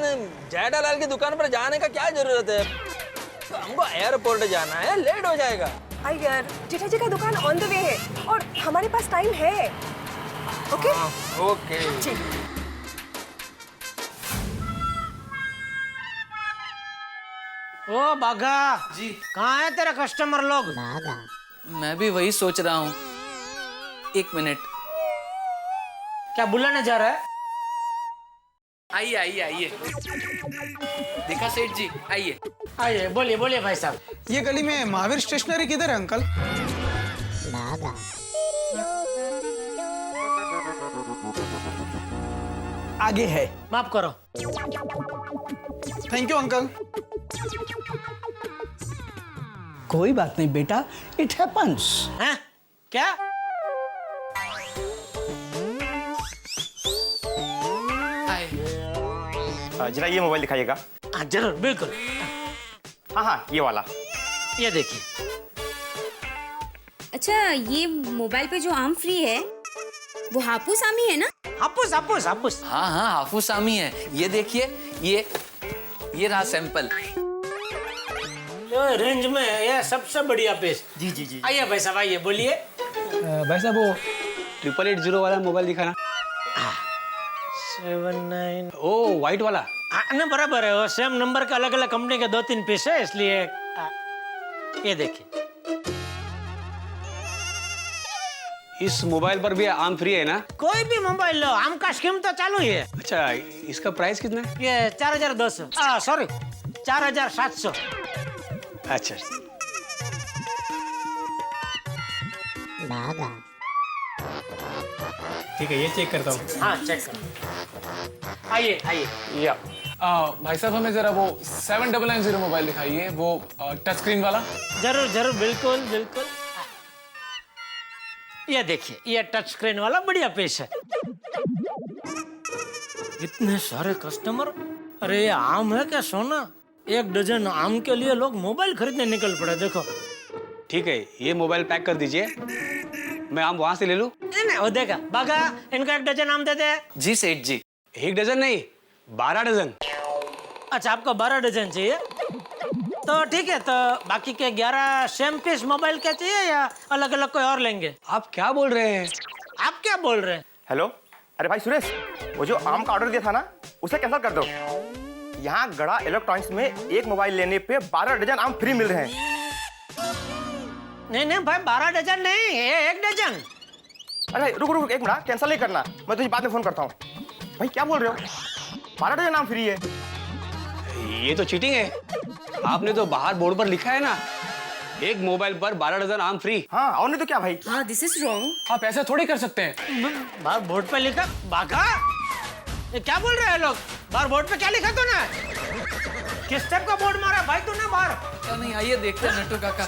जेठालाल की दुकान पर जाने का क्या जरूरत है? हमको एयरपोर्ट जाना है, लेट हो जाएगा। आई यार, जेठा जी का दुकान ऑन द वे है और हमारे पास टाइम है, ओके? ओके। ठीक। ओ बाघा जी, कहाँ है तेरे कस्टमर लोग? मैं भी वही सोच रहा हूँ। 1 मिनट। क्या बुलाने जा रहा है? आइए आइए आइए। देखा सेठ जी, आइए आइए, बोलिए बोलिए भाई साहब। ये गली में महावीर स्टेशनरी किधर है अंकल? आगे है। माफ करो। Thank you uncle. कोई बात नहीं बेटा, इट हैपेंस। हैं? क्या? जरा ये मोबाइल दिखाइएगा। हाँ जरूर, बिल्कुल। हाँ हाँ, ये वाला। ये देखिए। अच्छा, ये मोबाइल पे जो आम फ्री है वो हापुस आमी है ना? हापुस हापुस हापुस। हाँ हाँ, हाफुस आमी है। ये देखिए, ये रहा सैंपल। रेंज में ये सबसे बढ़िया पीस। जी जी जी। आइए भाई साहब, आइए, बोलिए। भाई साहब, वो 8880 वाला मोबाइल दिखाना। 79। ओ, व्हाइट वाला। ना बराबर है, वो सेम नंबर का अलग अलग कंपनी के 2-3 पीस है, इसलिए ये देखिए। इस मोबाइल पर भी आम फ्री है ना? कोई भी मोबाइल लो, आम का स्कीम तो चालू ही है। अच्छा, इसका प्राइस कितना है? ये 4200। सॉरी, 4700। अच्छा। ठीक है, ये चेक करता हूँ। हाँ, चेक करो। आइए आइए। या भाई साहब, हमें जरा वो 7990 मोबाइल दिखाइए, वो टच स्क्रीन वाला। जरूर जरूर, बिल्कुल बिल्कुल। ये देखिए, ये टच स्क्रीन वाला बढ़िया पीस है। इतने सारे कस्टमर। अरे ये आम है क्या सोना? 1 डजन आम के लिए लोग मोबाइल खरीदने निकल पड़े, देखो। ठीक है, ये मोबाइल पैक कर दीजिए, मैं आम वहां से ले लूं। नहीं, वो देखा बागा, इनका 1 डजन आम दे दे। जी सेठ जी। 1 डजन नहीं, 12 डजन। अच्छा, आपको 12 डजन चाहिए तो ठीक है, तो बाकी के 11 सेम पीस मोबाइल के चाहिए या अलग अलग कोई और लेंगे? आप क्या बोल रहे हैं? आप क्या बोल रहे हैं? हेलो, अरे भाई सुरेश, वो जो आम का ऑर्डर दिया था ना, उसे कैंसिल कर दो। यहाँ गड़ा इलेक्ट्रॉनिक्स में एक मोबाइल लेने पे 12 डजन आम फ्री मिल रहे हैं। नहीं भाई, 12 डजन नहीं, 1 डजन। अरे रुक एक मिनट, कैंसिल नहीं करना, मैं तुझे बाद में फोन करता हूँ। भाई क्या बोल रहे हो? 12 डजन आम फ्री है? ये तो चीटिंग है। आपने तो बाहर बोर्ड पर लिखा है ना, एक मोबाइल पर 12 डजन आम फ्री। हाँ, और नहीं तो क्या भाई? हाँ, दिस इज रॉन्ग। आप ऐसा थोड़ी कर सकते हैं। बाहर बोर्ड पे लिखा? बागा, ये क्या बोल रहे हैं लोग? बाहर बोर्ड पे क्या लिखा तूने? किस टाइप का बोर्ड मारा भाई तूने बाहर? नहीं, आइए देखते हैं नट्टू काका।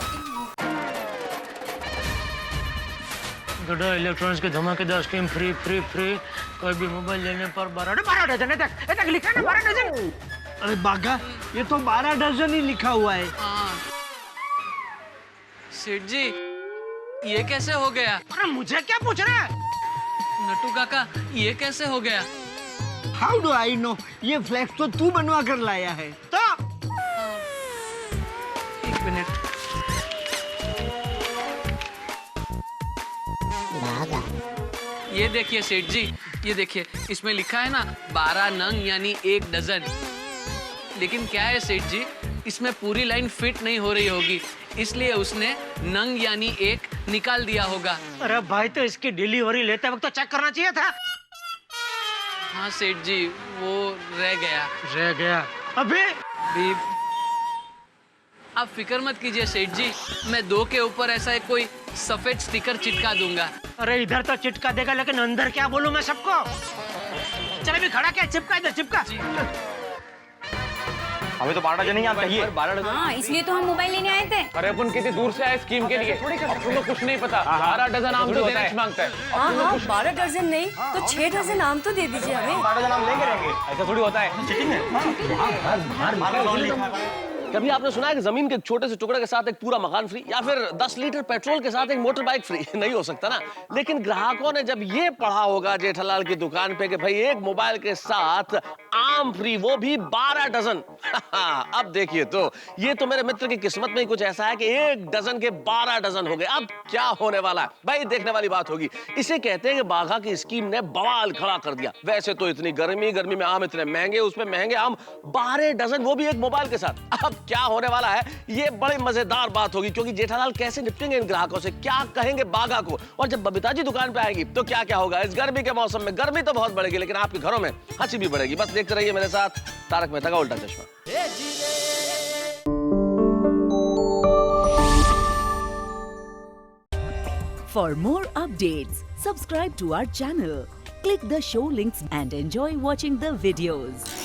गड़ा इलेक्ट्रॉनिक्स के धमाकेदार स्कीम फ्री फ्री फ्री। कोई भी मोबाइल लेने पर 12 डजन। तक लिखा ना 12 डजन। अरे बागा, ये तो 12 डजन ही लिखा हुआ है। सेठ जी, ये कैसे हो गया? अरे मुझे क्या पूछ रहा है? नट्टू काका, ये कैसे हो गया? How do I know? ये फ्लैक्स तो तू बनवा कर लाया है। तो 1 मिनट। ये देखिए सेठ जी, ये देखिए, इसमें लिखा है ना 12 नंग यानी 1 डजन। लेकिन क्या है सेठ जी, इसमें पूरी लाइन फिट नहीं हो रही होगी, इसलिए उसने नंग यानी 1 निकाल दिया होगा। अरे भाई, तो इसकी डिलीवरी लेते वक्त तो चेक करना चाहिए था। हाँ सेठ जी, वो रह गया। अभी आप फिक्र मत कीजिए सेठ जी, मैं 2 के ऊपर ऐसा एक कोई सफेद स्टिकर चिपका दूंगा। अरे इधर तो चिपका देगा, लेकिन अंदर क्या बोलूं मैं सबको? चल अभी खड़ा क्या, चिपका इधर, चिपका। हमें तो 12 डजन ही आम चाहिए। 12 डजन। हाँ, इसलिए तो हम मोबाइल लेने आए थे। अरे अपन कितनी दूर से आए स्कीम के लिए, तुमको कुछ नहीं पता। 12 डजन आम तो देना मांगता है। हाँ, 12 डजन नहीं तो 6 डजन आम तो दे दीजिए हमें। 12 डजन आम लेंगे रहेंगे, ऐसा थोड़ी होता है। कभी आपने सुना है कि जमीन के एक छोटे से टुकड़े के साथ एक पूरा मकान फ्री, या फिर 10 लीटर पेट्रोल के साथ एक मोटर बाइक फ्री? नहीं हो सकता ना। लेकिन ग्राहकों ने जब ये पढ़ा होगा जेठालाल की दुकान पे कि भाई एक मोबाइल के साथ आम फ्री, वो भी 12 डजन। अब देखिए तो ये तो मेरे मित्र की किस्मत में ही कुछ ऐसा है कि 1 डजन के 12 डजन हो गए। अब क्या होने वाला है भाई, देखने वाली बात होगी। इसे कहते हैं कि बाघा की स्कीम ने बवाल खड़ा कर दिया। वैसे तो इतनी गर्मी में आम इतने महंगे, उसमें महंगे आम 12 डजन, वो भी एक मोबाइल के साथ। अब क्या होने वाला है, ये बड़ी मजेदार बात होगी, क्योंकि जेठालाल कैसे निपटेंगे इन ग्राहकों से, क्या कहेंगे बाघा को, और जब बबीता जी दुकान पे आएगी तो क्या क्या होगा। इस गर्मी के मौसम में गर्मी तो बहुत बढ़ेगी, लेकिन आपके घरों में हंसी भी बढ़ेगी। बस देखते रहिए मेरे साथ तारक मेहता का उल्टा चश्मा। For more updates, subscribe to our channel, click the show links and enjoy watching the videos.